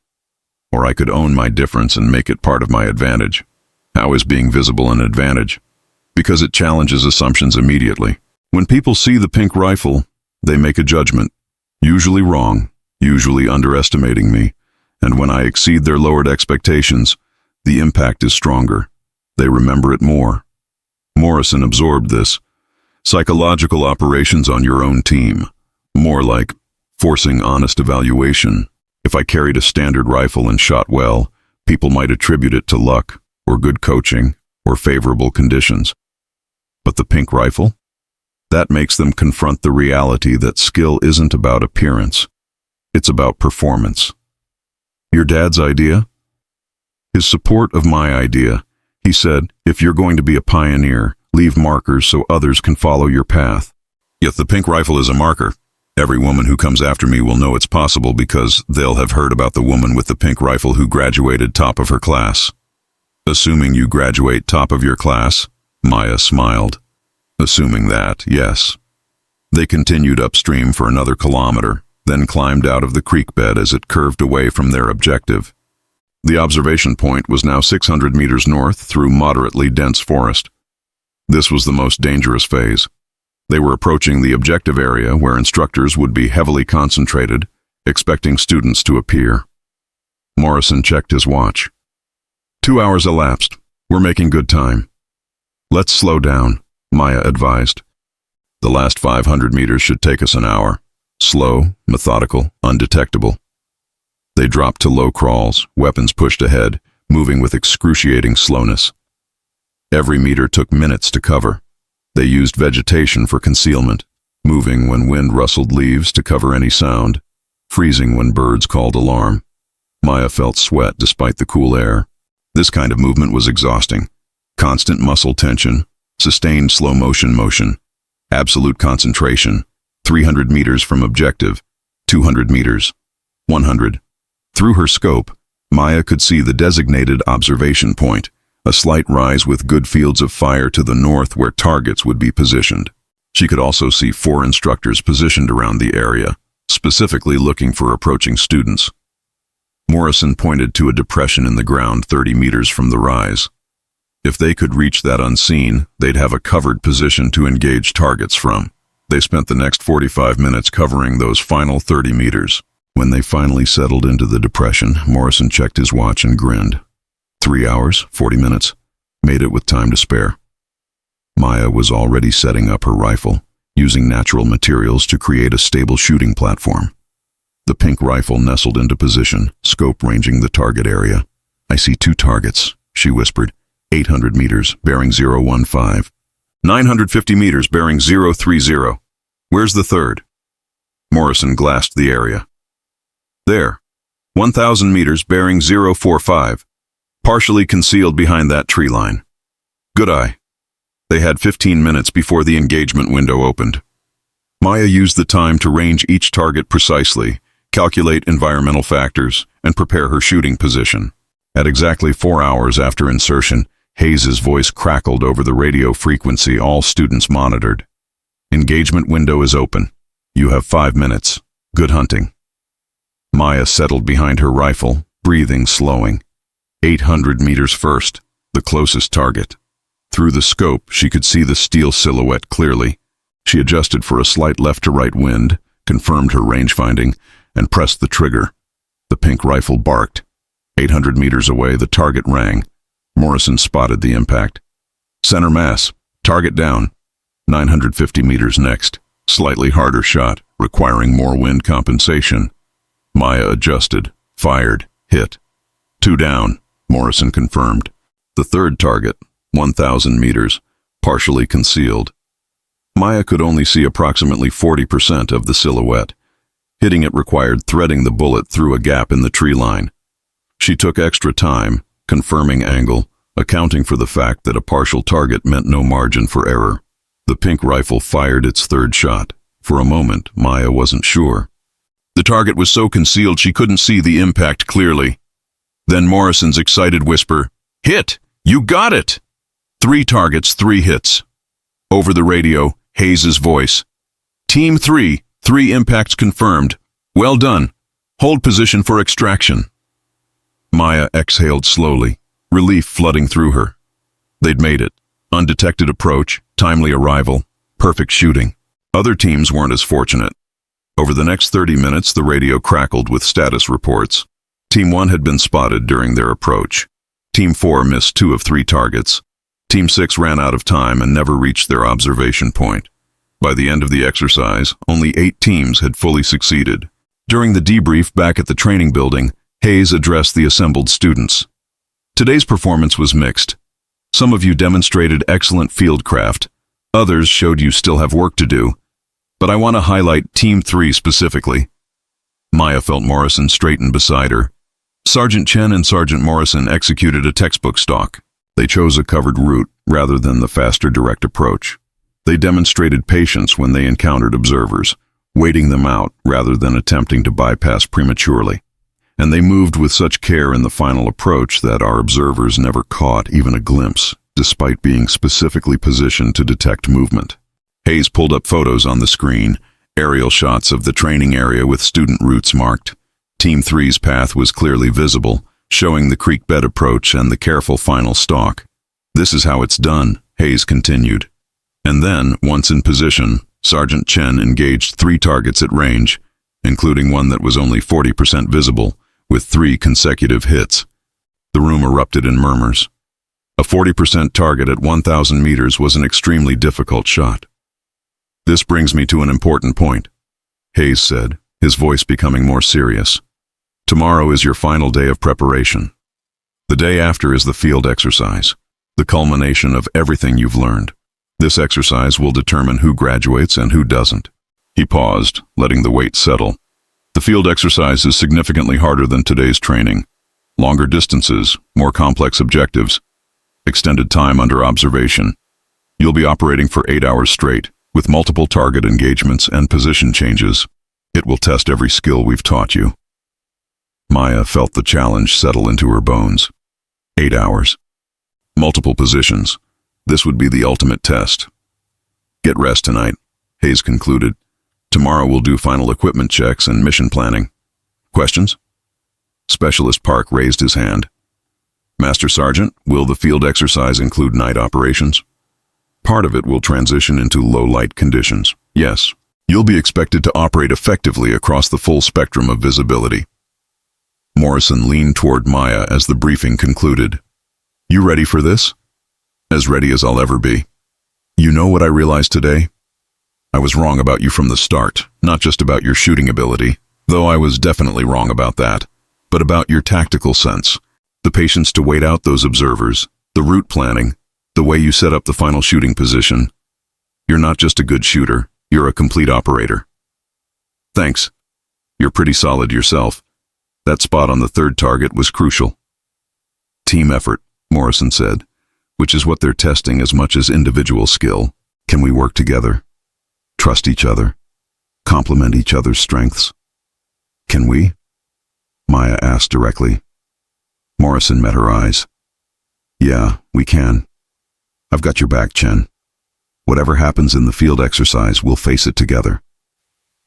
or I could own my difference and make it part of my advantage. How is being visible an advantage? Because it challenges assumptions immediately. When people see the pink rifle, they make a judgment, usually wrong, usually underestimating me, and when I exceed their lowered expectations, the impact is stronger. They remember it more. Morrison absorbed this. Psychological operations on your own team. More like forcing honest evaluation. If I carried a standard rifle and shot well, people might attribute it to luck, or good coaching, or favorable conditions. But the pink rifle? That makes them confront the reality that skill isn't about appearance. It's about performance. Your dad's idea? His support of my idea. He said, if you're going to be a pioneer, leave markers so others can follow your path. Yet the pink rifle is a marker. Every woman who comes after me will know it's possible because they'll have heard about the woman with the pink rifle who graduated top of her class. Assuming you graduate top of your class, Maya smiled. Assuming that, yes. They continued upstream for another kilometer, then climbed out of the creek bed as it curved away from their objective. The observation point was now 600 meters north through moderately dense forest. This was the most dangerous phase. They were approaching the objective area where instructors would be heavily concentrated, expecting students to appear. Morrison checked his watch. 2 hours elapsed. We're making good time. Let's slow down, Maya advised. The last 500 meters should take us an hour. Slow, methodical, undetectable. They dropped to low crawls, weapons pushed ahead, moving with excruciating slowness. Every meter took minutes to cover. They used vegetation for concealment, moving when wind rustled leaves to cover any sound, freezing when birds called alarm. Maya felt sweat despite the cool air. This kind of movement was exhausting. Constant muscle tension, sustained slow motion, absolute concentration, 300 meters from objective, 200 meters, 100. Through her scope, Maya could see the designated observation point, a slight rise with good fields of fire to the north where targets would be positioned. She could also see 4 instructors positioned around the area, specifically looking for approaching students. Morrison pointed to a depression in the ground 30 meters from the rise. If they could reach that unseen, they'd have a covered position to engage targets from. They spent the next 45 minutes covering those final 30 meters. When they finally settled into the depression, Morrison checked his watch and grinned. 3 hours, 40 minutes. Made it with time to spare. Maya was already setting up her rifle, using natural materials to create a stable shooting platform. The pink rifle nestled into position, scope ranging the target area. I see 2 targets, she whispered. 800 meters, bearing 015. 950 meters, bearing 030. Where's the third? Morrison glassed the area. There. 1,000 meters, bearing 045. Partially concealed behind that tree line. Good eye. They had 15 minutes before the engagement window opened. Maya used the time to range each target precisely, calculate environmental factors, and prepare her shooting position. At exactly 4 hours after insertion, Hayes's voice crackled over the radio frequency all students monitored. Engagement window is open. You have 5 minutes. Good hunting. Maya settled behind her rifle, breathing, slowing. 800 meters first, the closest target. Through the scope, she could see the steel silhouette clearly. She adjusted for a slight left-to-right wind, confirmed her range finding, and pressed the trigger. The pink rifle barked. 800 meters away, the target rang. Morrison spotted the impact. Center mass. Target down. 950 meters next. Slightly harder shot, requiring more wind compensation. Maya adjusted, fired, hit. 2 down, Morrison confirmed. The third target, 1,000 meters, partially concealed. Maya could only see approximately 40% of the silhouette. Hitting it required threading the bullet through a gap in the tree line. She took extra time, confirming angle, accounting for the fact that a partial target meant no margin for error. The pink rifle fired its third shot. For a moment, Maya wasn't sure. The target was so concealed she couldn't see the impact clearly. Then Morrison's excited whisper, "Hit! You got it!" 3 targets, 3 hits. Over the radio, Hayes's voice. Team 3, 3 impacts confirmed. Well done. Hold position for extraction. Maya exhaled slowly, relief flooding through her. They'd made it. Undetected approach, timely arrival, perfect shooting. Other teams weren't as fortunate. Over the next 30 minutes, the radio crackled with status reports. Team 1 had been spotted during their approach. Team 4 missed 2 of 3 targets. Team 6 ran out of time and never reached their observation point. By the end of the exercise, only 8 teams had fully succeeded. During the debrief back at the training building, Hayes addressed the assembled students. Today's performance was mixed. Some of you demonstrated excellent fieldcraft. Others showed you still have work to do. But I want to highlight Team 3 specifically. Maya felt Morrison straighten beside her. Sergeant Chen and Sergeant Morrison executed a textbook stalk. They chose a covered route rather than the faster direct approach. They demonstrated patience when they encountered observers, waiting them out rather than attempting to bypass prematurely. And they moved with such care in the final approach that our observers never caught even a glimpse, despite being specifically positioned to detect movement. Hayes pulled up photos on the screen, aerial shots of the training area with student routes marked. Team 3's path was clearly visible, showing the creek bed approach and the careful final stalk. "This is how it's done," Hayes continued. And then, once in position, Sergeant Chen engaged 3 targets at range, including one that was only 40% visible, with 3 consecutive hits. The room erupted in murmurs. A 40% target at 1,000 meters was an extremely difficult shot. "This brings me to an important point," Hayes said, his voice becoming more serious. "Tomorrow is your final day of preparation. The day after is the field exercise, the culmination of everything you've learned. This exercise will determine who graduates and who doesn't." He paused, letting the weight settle. "The field exercise is significantly harder than today's training. Longer distances, more complex objectives, extended time under observation. You'll be operating for 8 hours straight, with multiple target engagements and position changes. It will test every skill we've taught you." Maya felt the challenge settle into her bones. 8 hours. Multiple positions. This would be the ultimate test. "Get rest tonight," Hayes concluded. "Tomorrow we'll do final equipment checks and mission planning. Questions?" Specialist Park raised his hand. "Master Sergeant, will the field exercise include night operations?" "Part of it will transition into low-light conditions. Yes, you'll be expected to operate effectively across the full spectrum of visibility." Morrison leaned toward Maya as the briefing concluded. "You ready for this?" "As ready as I'll ever be. You know what I realized today? I was wrong about you from the start, not just about your shooting ability, though I was definitely wrong about that, but about your tactical sense, the patience to wait out those observers, the route planning, the way you set up the final shooting position. You're not just a good shooter, you're a complete operator." "Thanks. You're pretty solid yourself. That spot on the 3rd target was crucial." "Team effort," Morrison said, "which is what they're testing as much as individual skill. Can we work together? Trust each other? Complement each other's strengths? Can we?" Maya asked directly. Morrison met her eyes. "Yeah, we can. I've got your back, Chen. Whatever happens in the field exercise, we'll face it together."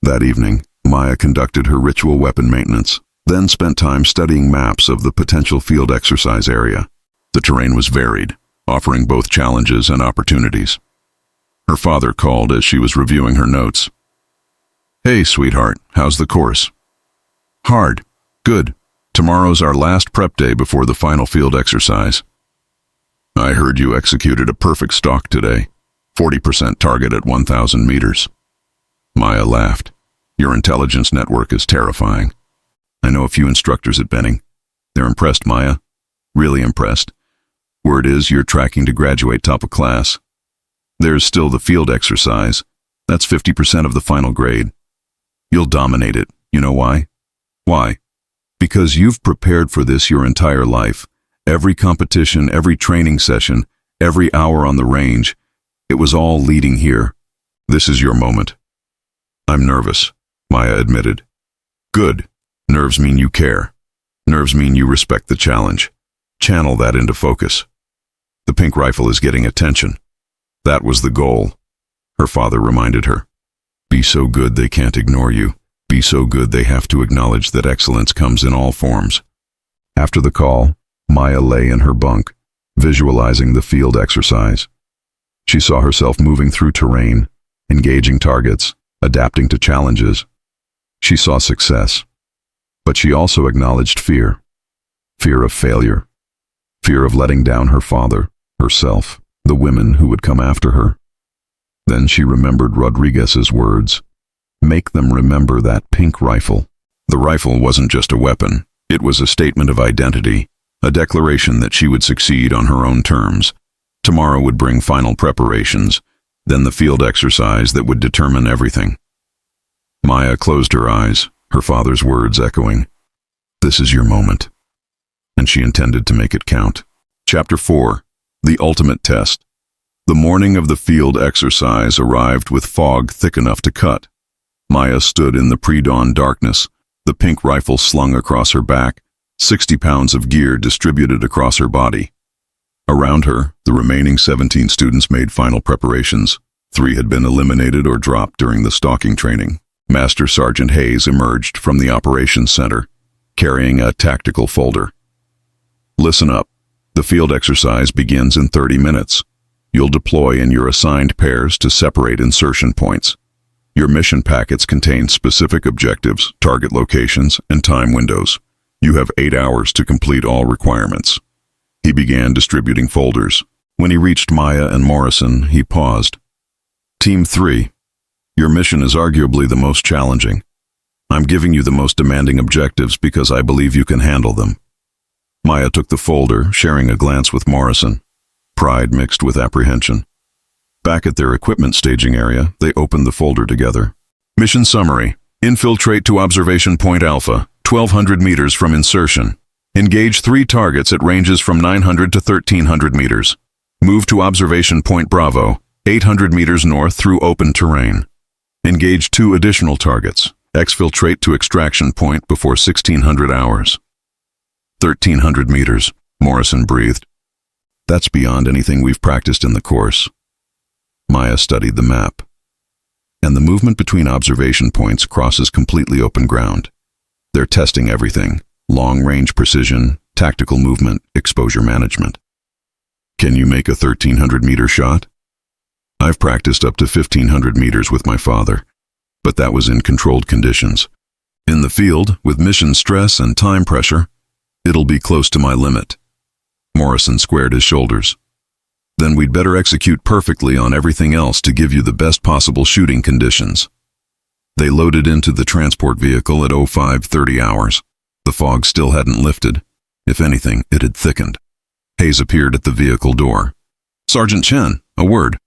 That evening, Maya conducted her ritual weapon maintenance, then spent time studying maps of the potential field exercise area. The terrain was varied, offering both challenges and opportunities. Her father called as she was reviewing her notes. "Hey, sweetheart, how's the course?" "Hard. Good. Tomorrow's our last prep day before the final field exercise." "I heard you executed a perfect stalk today. 40% target at 1,000 meters." Maya laughed. "Your intelligence network is terrifying. I know a few instructors at Benning. They're impressed, Maya. Really impressed. Word is you're tracking to graduate top of class. There's still the field exercise. That's 50% of the final grade. You'll dominate it. You know why? Why? Because you've prepared for this your entire life. Every competition, every training session, every hour on the range. It was all leading here. This is your moment." "I'm nervous," Maya admitted. "Good. Nerves mean you care. Nerves mean you respect the challenge. Channel that into focus. The pink rifle is getting attention. That was the goal," her father reminded her. "Be so good they can't ignore you. Be so good they have to acknowledge that excellence comes in all forms." After the call, Maya lay in her bunk, visualizing the field exercise. She saw herself moving through terrain, engaging targets, adapting to challenges. She saw success, but she also acknowledged fear. Fear of failure. Fear of letting down her father, herself, the women who would come after her. Then she remembered Rodriguez's words. Make them remember that pink rifle. The rifle wasn't just a weapon. It was a statement of identity, a declaration that she would succeed on her own terms. Tomorrow would bring final preparations, then the field exercise that would determine everything. Maya closed her eyes, her father's words echoing. This is your moment. And she intended to make it count. Chapter 4. The Ultimate Test. The morning of the field exercise arrived with fog thick enough to cut. Maya stood in the pre-dawn darkness, the pink rifle slung across her back, 60 pounds of gear distributed across her body. Around her, the remaining 17 students made final preparations. 3 had been eliminated or dropped during the stalking training. Master Sergeant Hayes emerged from the operations center, carrying a tactical folder. Listen up. The field exercise begins in 30 minutes. You'll deploy in your assigned pairs to separate insertion points. Your mission packets contain specific objectives, target locations, and time windows. You have 8 hours to complete all requirements. He began distributing folders. When he reached Maya and Morrison, he paused. Team 3, your mission is arguably the most challenging. I'm giving you the most demanding objectives because I believe you can handle them. Maya took the folder, sharing a glance with Morrison. Pride mixed with apprehension. Back at their equipment staging area, they opened the folder together. Mission summary. Infiltrate to observation point Alpha, 1,200 meters from insertion. Engage 3 targets at ranges from 900 to 1,300 meters. Move to observation point Bravo, 800 meters north through open terrain. Engage 2 additional targets. Exfiltrate to extraction point before 1,600 hours. 1,300 meters, Morrison breathed. That's beyond anything we've practiced in the course. Maya studied the map. And the movement between observation points crosses completely open ground. They're testing everything: long-range precision, tactical movement, exposure management. Can you make a 1,300-meter shot? I've practiced up to 1,500 meters with my father, but that was in controlled conditions. In the field, with mission stress and time pressure, it'll be close to my limit. Morrison squared his shoulders. Then we'd better execute perfectly on everything else to give you the best possible shooting conditions. They loaded into the transport vehicle at 05:30 hours. The fog still hadn't lifted. If anything, it had thickened. Hayes appeared at the vehicle door. Sergeant Chen, a word.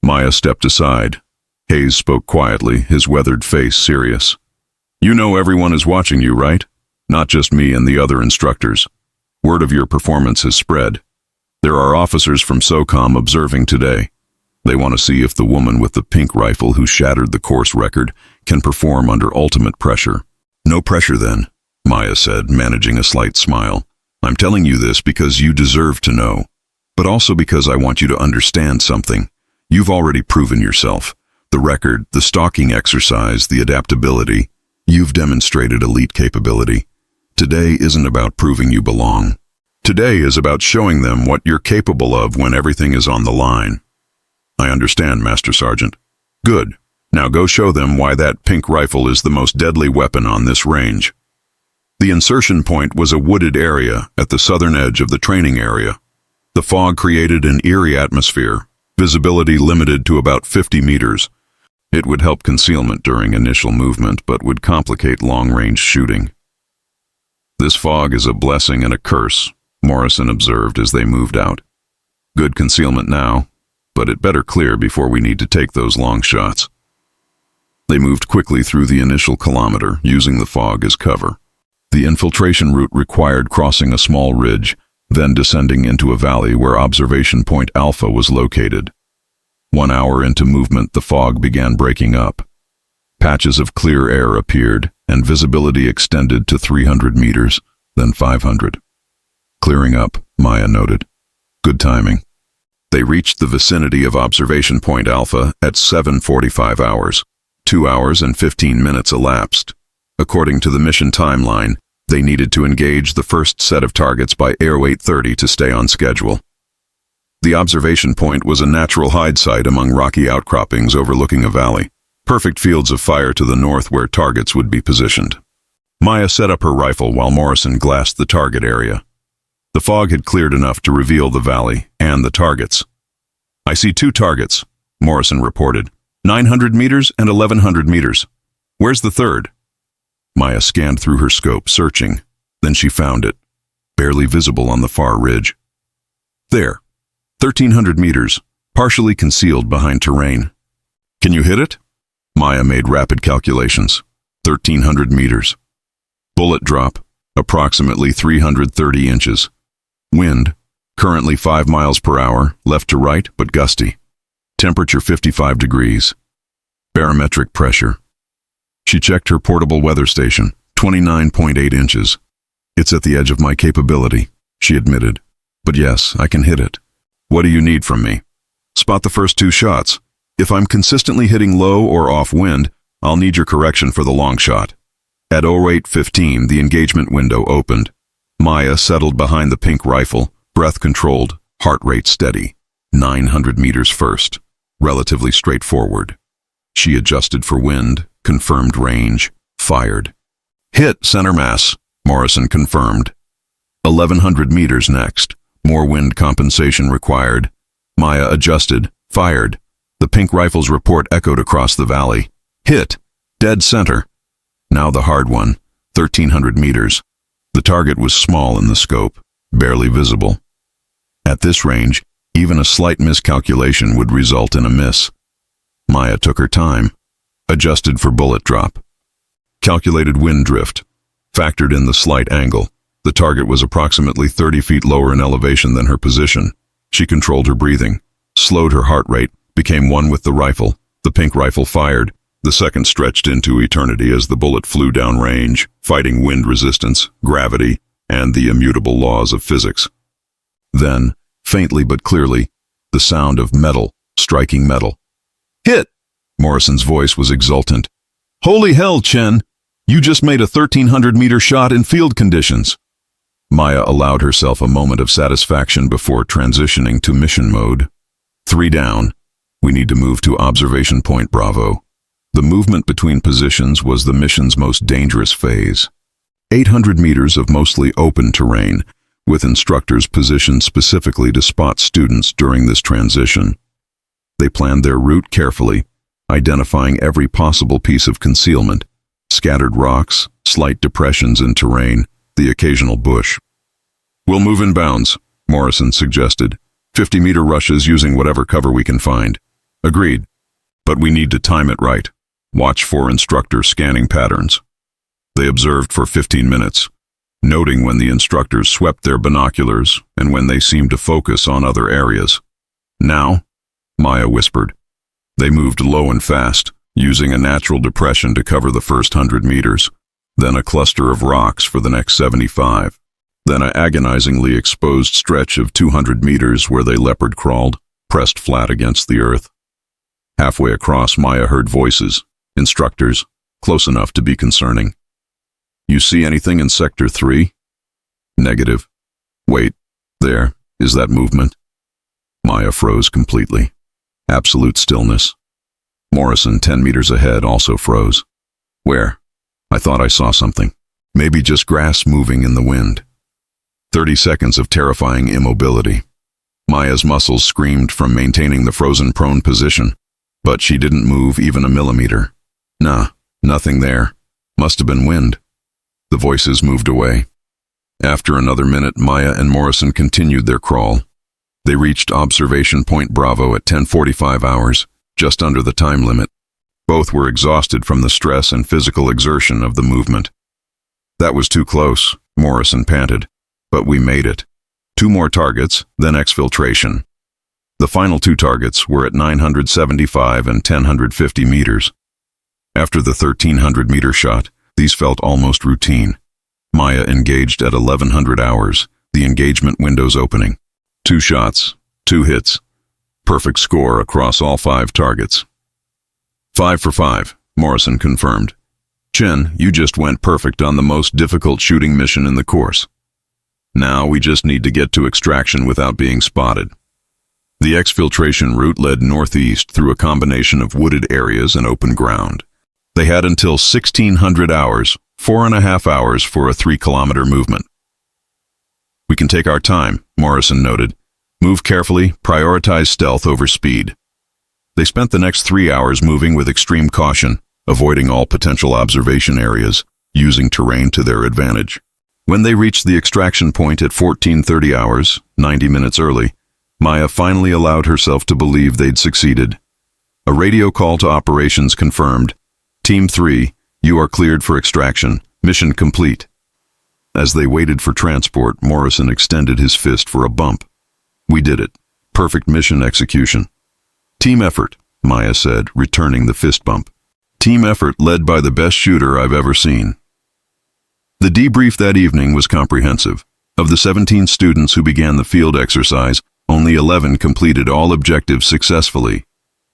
Maya stepped aside. Hayes spoke quietly, his weathered face serious. You know everyone is watching you, right? Not just me and the other instructors. Word of your performance has spread. There are officers from SOCOM observing today. They want to see if the woman with the pink rifle who shattered the course record can perform under ultimate pressure. No pressure then, Maya said, managing a slight smile. I'm telling you this because you deserve to know, but also because I want you to understand something. You've already proven yourself. The record, the stalking exercise, the adaptability. You've demonstrated elite capability. Today isn't about proving you belong. Today is about showing them what you're capable of when everything is on the line. I understand, Master Sergeant. Good. Now go show them why that pink rifle is the most deadly weapon on this range. The insertion point was a wooded area at the southern edge of the training area. The fog created an eerie atmosphere, visibility limited to about 50 meters. It would help concealment during initial movement, but would complicate long-range shooting. This fog is a blessing and a curse, Morrison observed as they moved out. Good concealment now, but it better clear before we need to take those long shots. They moved quickly through the initial kilometer, using the fog as cover. The infiltration route required crossing a small ridge, then descending into a valley where observation point Alpha was located. 1 hour into movement, the fog began breaking up. Patches of clear air appeared, and visibility extended to 300 meters, then 500. Clearing up, Maya noted. Good timing. They reached the vicinity of observation point Alpha at 7:45 hours. 2 hours and 15 minutes elapsed. According to the mission timeline, they needed to engage the first set of targets by Air 8:30 to stay on schedule. The observation point was a natural hide site among rocky outcroppings overlooking a valley. Perfect fields of fire to the north where targets would be positioned. Maya set up her rifle while Morrison glassed the target area. The fog had cleared enough to reveal the valley and the targets. I see 2 targets, Morrison reported. 900 meters and 1,100 meters. Where's the third? Maya scanned through her scope, searching. Then she found it, barely visible on the far ridge. There, 1,300 meters, partially concealed behind terrain. Can you hit it? Maya made rapid calculations. 1,300 meters. Bullet drop, approximately 330 inches. Wind, Currently 5 miles per hour, left to right, but gusty. Temperature 55 degrees. Barometric pressure. She checked her portable weather station, 29.8 inches. It's at the edge of my capability, she admitted. But yes, I can hit it. What do you need from me? Spot the first 2 shots. If I'm consistently hitting low or off wind, I'll need your correction for the long shot. At 08:15, the engagement window opened. Maya settled behind the pink rifle, breath controlled, heart rate steady. 900 meters first. Relatively straightforward. She adjusted for wind, confirmed range, fired. Hit center mass, Morrison confirmed. 1100 meters next. More wind compensation required. Maya adjusted, fired. The pink rifle's report echoed across the valley. Hit. Dead center. Now the hard one. 1300 meters. The target was small in the scope, barely visible. At this range, even a slight miscalculation would result in a miss. Maya took her time, adjusted for bullet drop. Calculated wind drift. Factored in the slight angle. The target was approximately 30 feet lower in elevation than her position. She controlled her breathing, slowed her heart rate, became one with the rifle. The pink rifle fired. The second stretched into eternity as the bullet flew down range, fighting wind resistance, gravity, and the immutable laws of physics. Then, faintly but clearly, the sound of metal striking metal. Hit! Morrison's voice was exultant. Holy hell, Chen! You just made a 1300-meter shot in field conditions. Maya allowed herself a moment of satisfaction before transitioning to mission mode. 3 down. We need to move to observation point Bravo. The movement between positions was the mission's most dangerous phase. 800 meters of mostly open terrain, with instructors positioned specifically to spot students during this transition. They planned their route carefully, identifying every possible piece of concealment, scattered rocks, slight depressions in terrain, the occasional bush. We'll move in bounds, Morrison suggested. 50-meter rushes using whatever cover we can find. Agreed. But we need to time it right. Watch for instructor scanning patterns. They observed for 15 minutes, noting when the instructors swept their binoculars and when they seemed to focus on other areas. Now, Maya whispered. They moved low and fast, using a natural depression to cover the first 100 meters, then a cluster of rocks for the next 75, then an agonizingly exposed stretch of 200 meters where they leopard crawled, pressed flat against the earth. Halfway across, Maya heard voices, instructors, close enough to be concerning. You see anything in Sector 3? Negative. Wait, there, is that movement? Maya froze completely. Absolute stillness. Morrison, 10 meters ahead, also froze. Where? I thought I saw something. Maybe just grass moving in the wind. 30 seconds of terrifying immobility. Maya's muscles screamed from maintaining the frozen prone position, but she didn't move even a millimeter. Nah, nothing there. Must have been wind. The voices moved away. After another minute, Maya and Morrison continued their crawl. They reached observation point Bravo at 10:45 hours, just under the time limit. Both were exhausted from the stress and physical exertion of the movement. That was too close, Morrison panted. But we made it. 2 more targets, then exfiltration. The final 2 targets were at 975 and 1050 meters. After the 1300-meter shot, these felt almost routine. Maya engaged at 1100 hours, the engagement windows opening. 2 shots, 2 hits. Perfect score across all 5 targets. 5 for 5, Morrison confirmed. Chen, you just went perfect on the most difficult shooting mission in the course. Now we just need to get to extraction without being spotted. The exfiltration route led northeast through a combination of wooded areas and open ground. They had until 1600 hours, 4.5 hours for a 3-kilometer movement. We can take our time, Morrison noted. Move carefully, prioritize stealth over speed. They spent the next 3 hours moving with extreme caution, avoiding all potential observation areas, using terrain to their advantage. When they reached the extraction point at 14:30 hours, 90 minutes early, Maya finally allowed herself to believe they'd succeeded. A radio call to operations confirmed, Team 3, you are cleared for extraction. Mission complete. As they waited for transport, Morrison extended his fist for a bump. We did it. Perfect mission execution. Team effort, Maya said, returning the fist bump. Team effort led by the best shooter I've ever seen. The debrief that evening was comprehensive. Of the 17 students who began the field exercise, only 11 completed all objectives successfully.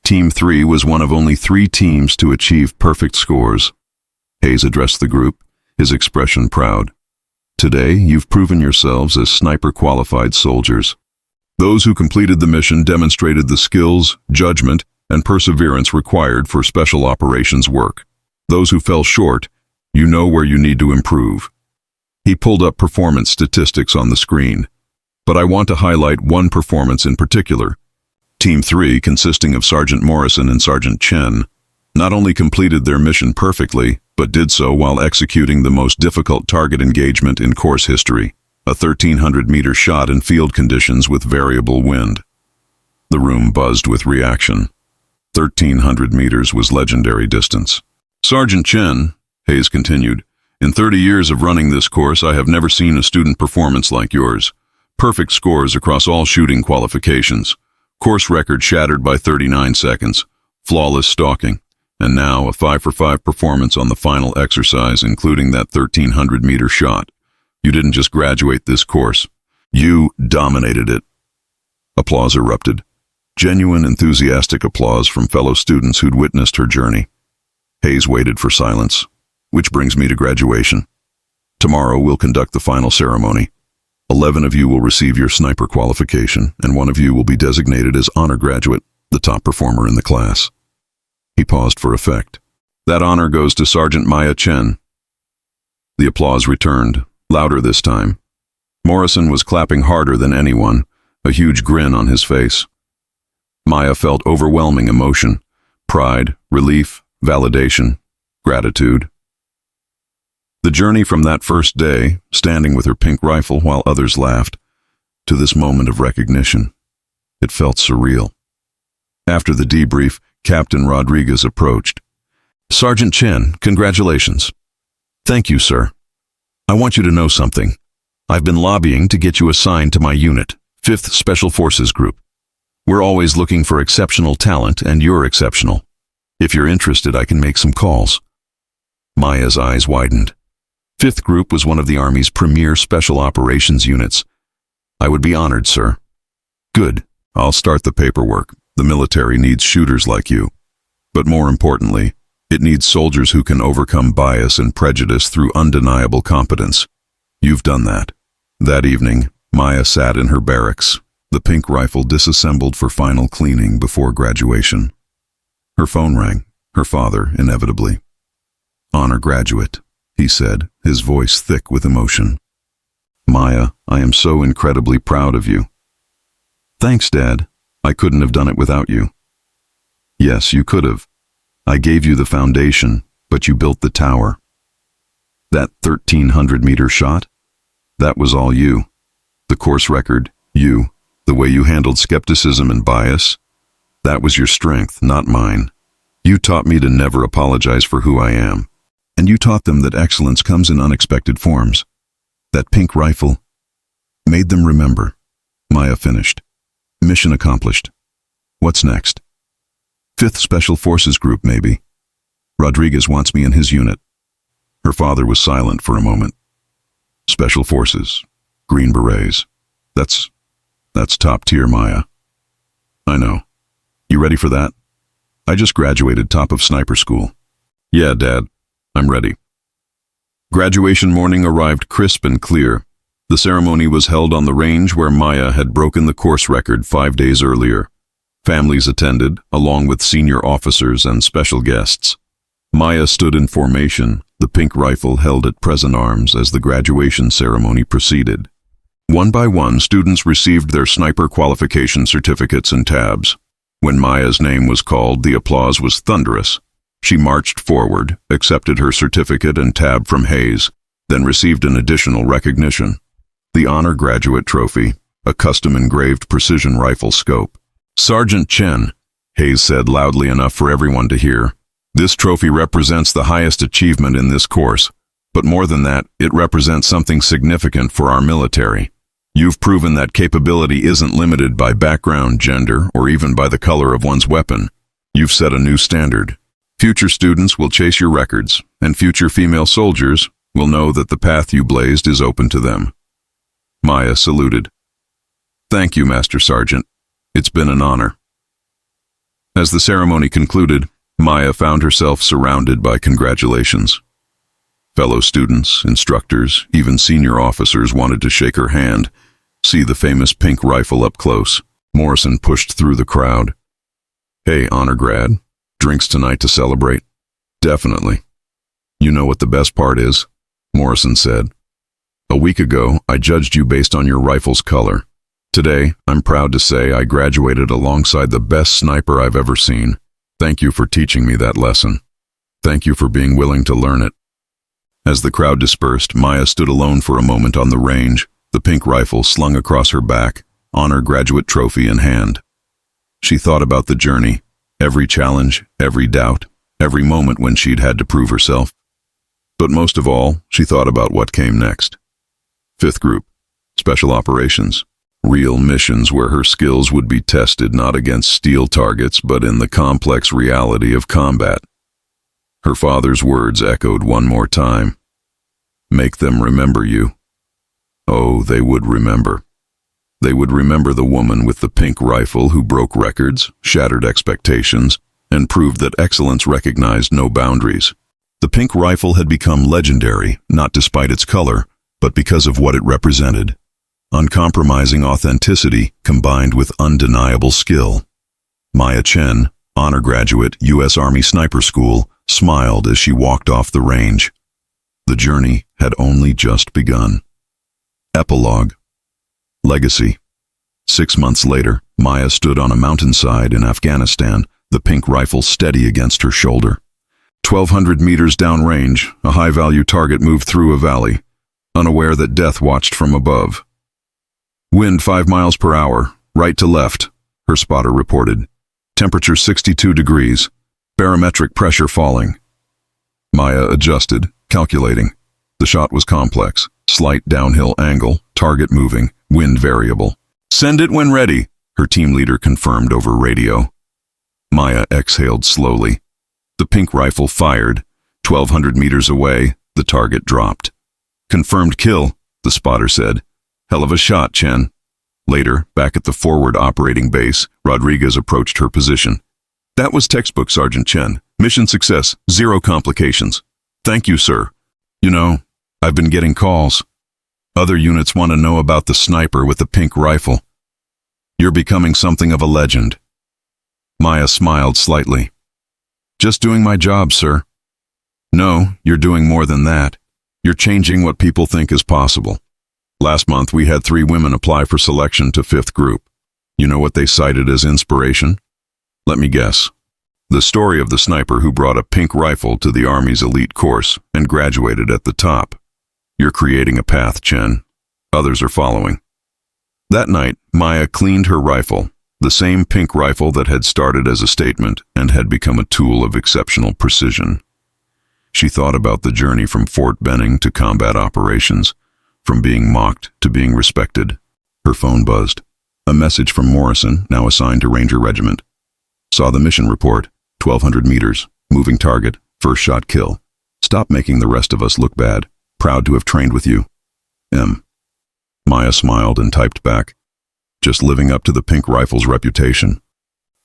Team 3 was one of only 3 teams to achieve perfect scores. Hayes addressed the group, his expression proud. Today, you've proven yourselves as sniper-qualified soldiers. Those who completed the mission demonstrated the skills, judgment, and perseverance required for special operations work. Those who fell short, you know where you need to improve. He pulled up performance statistics on the screen. But I want to highlight one performance in particular. Team 3, consisting of Sergeant Morrison and Sergeant Chen, not only completed their mission perfectly, but did so while executing the most difficult target engagement in course history, a 1,300-meter shot in field conditions with variable wind. The room buzzed with reaction. 1,300 meters was legendary distance. Sergeant Chen, Hayes continued, in 30 years of running this course, I have never seen a student performance like yours. Perfect scores across all shooting qualifications. Course record shattered by 39 seconds. Flawless stalking. And now a 5-for-5 performance on the final exercise, including that 1,300-meter shot. You didn't just graduate this course. You dominated it. Applause erupted. Genuine, enthusiastic applause from fellow students who'd witnessed her journey. Hayes waited for silence. Which brings me to graduation. Tomorrow we'll conduct the final ceremony. 11 of you will receive your sniper qualification, and 1 of you will be designated as honor graduate, the top performer in the class. He paused for effect. That honor goes to Sergeant Maya Chen. The applause returned, louder this time. Morrison was clapping harder than anyone, a huge grin on his face. Maya felt overwhelming emotion, pride, relief, validation, gratitude. The journey from that first day, standing with her pink rifle while others laughed, to this moment of recognition, it felt surreal. After the debrief, Captain Rodriguez approached. Sergeant Chen, congratulations. Thank you, sir. I want you to know something. I've been lobbying to get you assigned to my unit, 5th Special Forces Group. We're always looking for exceptional talent, and you're exceptional. If you're interested, I can make some calls. Maya's eyes widened. 5th Group was one of the Army's premier special operations units. I would be honored, sir. Good. I'll start the paperwork. The military needs shooters like you. But more importantly, it needs soldiers who can overcome bias and prejudice through undeniable competence. You've done that. That evening, Maya sat in her barracks, the pink rifle disassembled for final cleaning before graduation. Her phone rang, her father, inevitably. Honor graduate, he said, his voice thick with emotion. Maya, I am so incredibly proud of you. Thanks, Dad. I couldn't have done it without you. Yes, you could have. I gave you the foundation, but you built the tower. That 1,300-meter shot? That was all you. The course record, you. The way you handled skepticism and bias, that was your strength, not mine. You taught me to never apologize for who I am. And you taught them that excellence comes in unexpected forms. That pink rifle made them remember. Maya finished. Mission accomplished. What's next? 5th Special Forces Group, maybe. Rodriguez wants me in his unit. Her father was silent for a moment. Special Forces. Green Berets. That's top tier, Maya. I know. You ready for that? I just graduated top of sniper school. Yeah, Dad. I'm ready. Graduation morning arrived crisp and clear. The ceremony was held on the range where Maya had broken the course record 5 days earlier. Families attended, along with senior officers and special guests. Maya stood in formation, the pink rifle held at present arms as the graduation ceremony proceeded. One by one, students received their sniper qualification certificates and tabs. When Maya's name was called, the applause was thunderous. She marched forward, accepted her certificate and tab from Hayes, then received an additional recognition. The Honor Graduate Trophy, a custom-engraved precision rifle scope. Sergeant Chen, Hayes said loudly enough for everyone to hear. This trophy represents the highest achievement in this course, but more than that, it represents something significant for our military. You've proven that capability isn't limited by background, gender, or even by the color of one's weapon. You've set a new standard. Future students will chase your records, and future female soldiers will know that the path you blazed is open to them. Maya saluted. Thank you, Master Sergeant. It's been an honor. As the ceremony concluded, Maya found herself surrounded by congratulations. Fellow students, instructors, even senior officers wanted to shake her hand, see the famous pink rifle up close. Morrison pushed through the crowd. Hey, honor grad, drinks tonight to celebrate? Definitely. You know what the best part is? Morrison said. A week ago, I judged you based on your rifle's color. Today, I'm proud to say I graduated alongside the best sniper I've ever seen. Thank you for teaching me that lesson. Thank you for being willing to learn it. As the crowd dispersed, Maya stood alone for a moment on the range, the pink rifle slung across her back, honor graduate trophy in hand. She thought about the journey, every challenge, every doubt, every moment when she'd had to prove herself. But most of all, she thought about what came next. 5th Group, Special Operations, real missions where her skills would be tested not against steel targets but in the complex reality of combat. Her father's words echoed one more time. Make them remember you. Oh, they would remember. They would remember the woman with the pink rifle who broke records, shattered expectations, and proved that excellence recognized no boundaries. The pink rifle had become legendary, not despite its color, but because of what it represented. Uncompromising authenticity combined with undeniable skill. Maya Chen, honor graduate, U.S. Army Sniper School, smiled as she walked off the range. The journey had only just begun. Epilogue. Legacy. 6 months later, Maya stood on a mountainside in Afghanistan, the pink rifle steady against her shoulder. 1,200 meters downrange, a high-value target moved through a valley, unaware that death watched from above. Wind 5 miles per hour, right to left, her spotter reported. Temperature 62 degrees, barometric pressure falling. Maya adjusted, calculating. The shot was complex, slight downhill angle, target moving, wind variable. Send it when ready, her team leader confirmed over radio. Maya exhaled slowly. The pink rifle fired. 1,200 meters away, the target dropped. Confirmed kill, the spotter said. Hell of a shot, Chen. Later, back at the forward operating base, Rodriguez approached her position. That was textbook, Sergeant Chen. Mission success, 0 complications. Thank you, sir. You know, I've been getting calls. Other units want to know about the sniper with the pink rifle. You're becoming something of a legend. Maya smiled slightly. Just doing my job, sir. No, you're doing more than that. You're changing what people think is possible. Last month, we had 3 women apply for selection to 5th Group. You know what they cited as inspiration? Let me guess. The story of the sniper who brought a pink rifle to the Army's elite course and graduated at the top. You're creating a path, Chen. Others are following. That night, Maya cleaned her rifle, the same pink rifle that had started as a statement and had become a tool of exceptional precision. She thought about the journey from Fort Benning to combat operations, from being mocked to being respected. Her phone buzzed. A message from Morrison, now assigned to Ranger Regiment. Saw the mission report, 1,200 meters, moving target, first shot kill. Stop making the rest of us look bad. Proud to have trained with you. M. Maya smiled and typed back. Just living up to the pink rifle's reputation.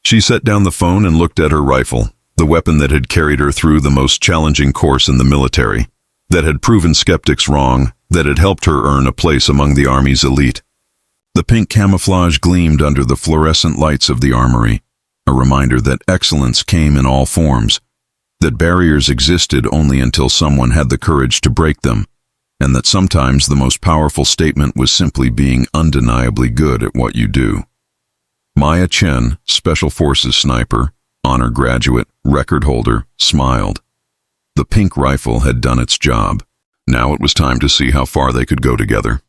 She set down the phone and looked at her rifle, the weapon that had carried her through the most challenging course in the military, that had proven skeptics wrong, that had helped her earn a place among the Army's elite. The pink camouflage gleamed under the fluorescent lights of the armory, a reminder that excellence came in all forms, that barriers existed only until someone had the courage to break them, and that sometimes the most powerful statement was simply being undeniably good at what you do. Maya Chen, Special Forces sniper, honor graduate, record holder, smiled. The pink rifle had done its job. Now it was time to see how far they could go together.